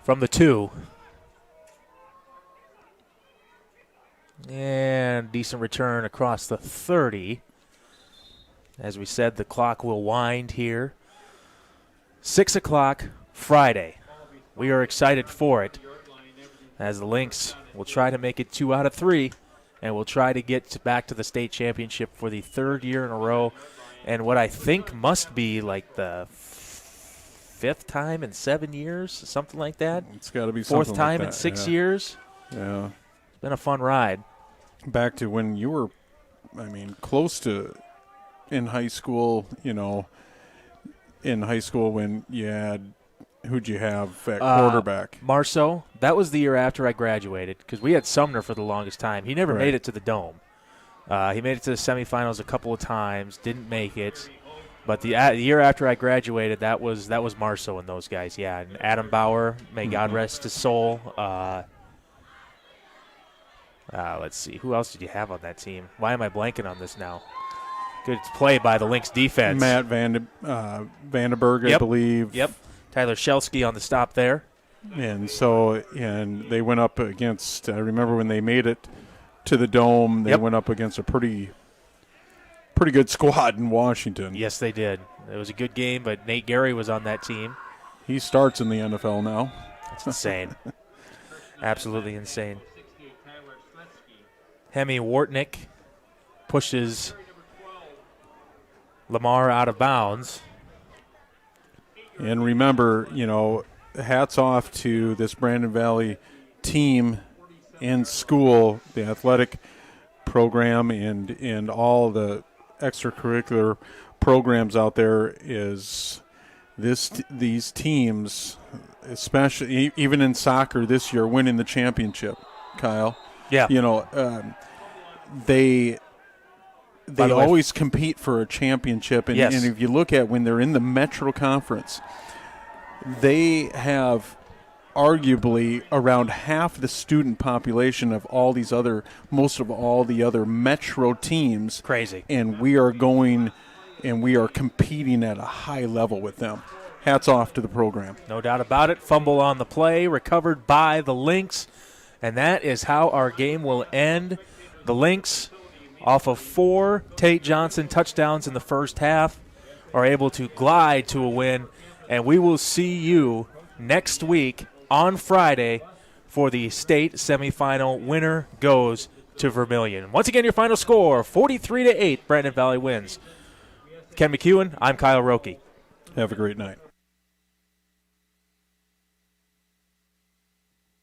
From the 2. And decent return across the 30. As we said, the clock will wind here. 6 o'clock Friday. We are excited for it, as the Lynx will try to make it 2 out of 3, and will try to get back to the state championship for the 3rd year in a row, and what I think must be like the 5th time in 7 years, something like that. It's got to be 4th something time like in that. 6 years. Yeah. It's been a fun ride. back to when you were, close to in high school, when you had, who'd you have at quarterback? Marceau. That was the year after I graduated because we had Sumner for the longest time. He never made it to the Dome. He made it to the semifinals a couple of times, didn't make it. But the year after I graduated, that was Marceau and those guys, yeah. And Adam Bauer, may God rest his soul. Let's see. Who else did you have on that team? Why am I blanking on this now? Good play by the Lynx defense. Matt Vandenberg, I believe. Yep. Tyler Shelsky on the stop there. And they went up against, I remember when they made it to the Dome, they went up against a pretty good squad in Washington. Yes, they did. It was a good game, but Nate Gary was on that team. He starts in the NFL now. That's insane. Absolutely insane. Hemi Wartnick pushes Lamar out of bounds. And remember, hats off to this Brandon Valley team and school, the athletic program and all the extracurricular programs out there. Is these teams, especially even in soccer this year, winning the championship, Kyle. Yeah. They always compete for a championship, and if you look at when they're in the Metro Conference, they have arguably around half the student population of most of all the other Metro teams. Crazy. And we are competing at a high level with them. Hats off to the program. No doubt about it. Fumble on the play, recovered by the Lynx. And that is how our game will end. The Lynx, off of 4 Tate Johnson touchdowns in the first half, are able to glide to a win. And we will see you next week on Friday for the state semifinal. Winner goes to Vermilion. Once again, your final score, 43-8, Brandon Valley wins. Ken McEwen, I'm Kyle Roque. Have a great night.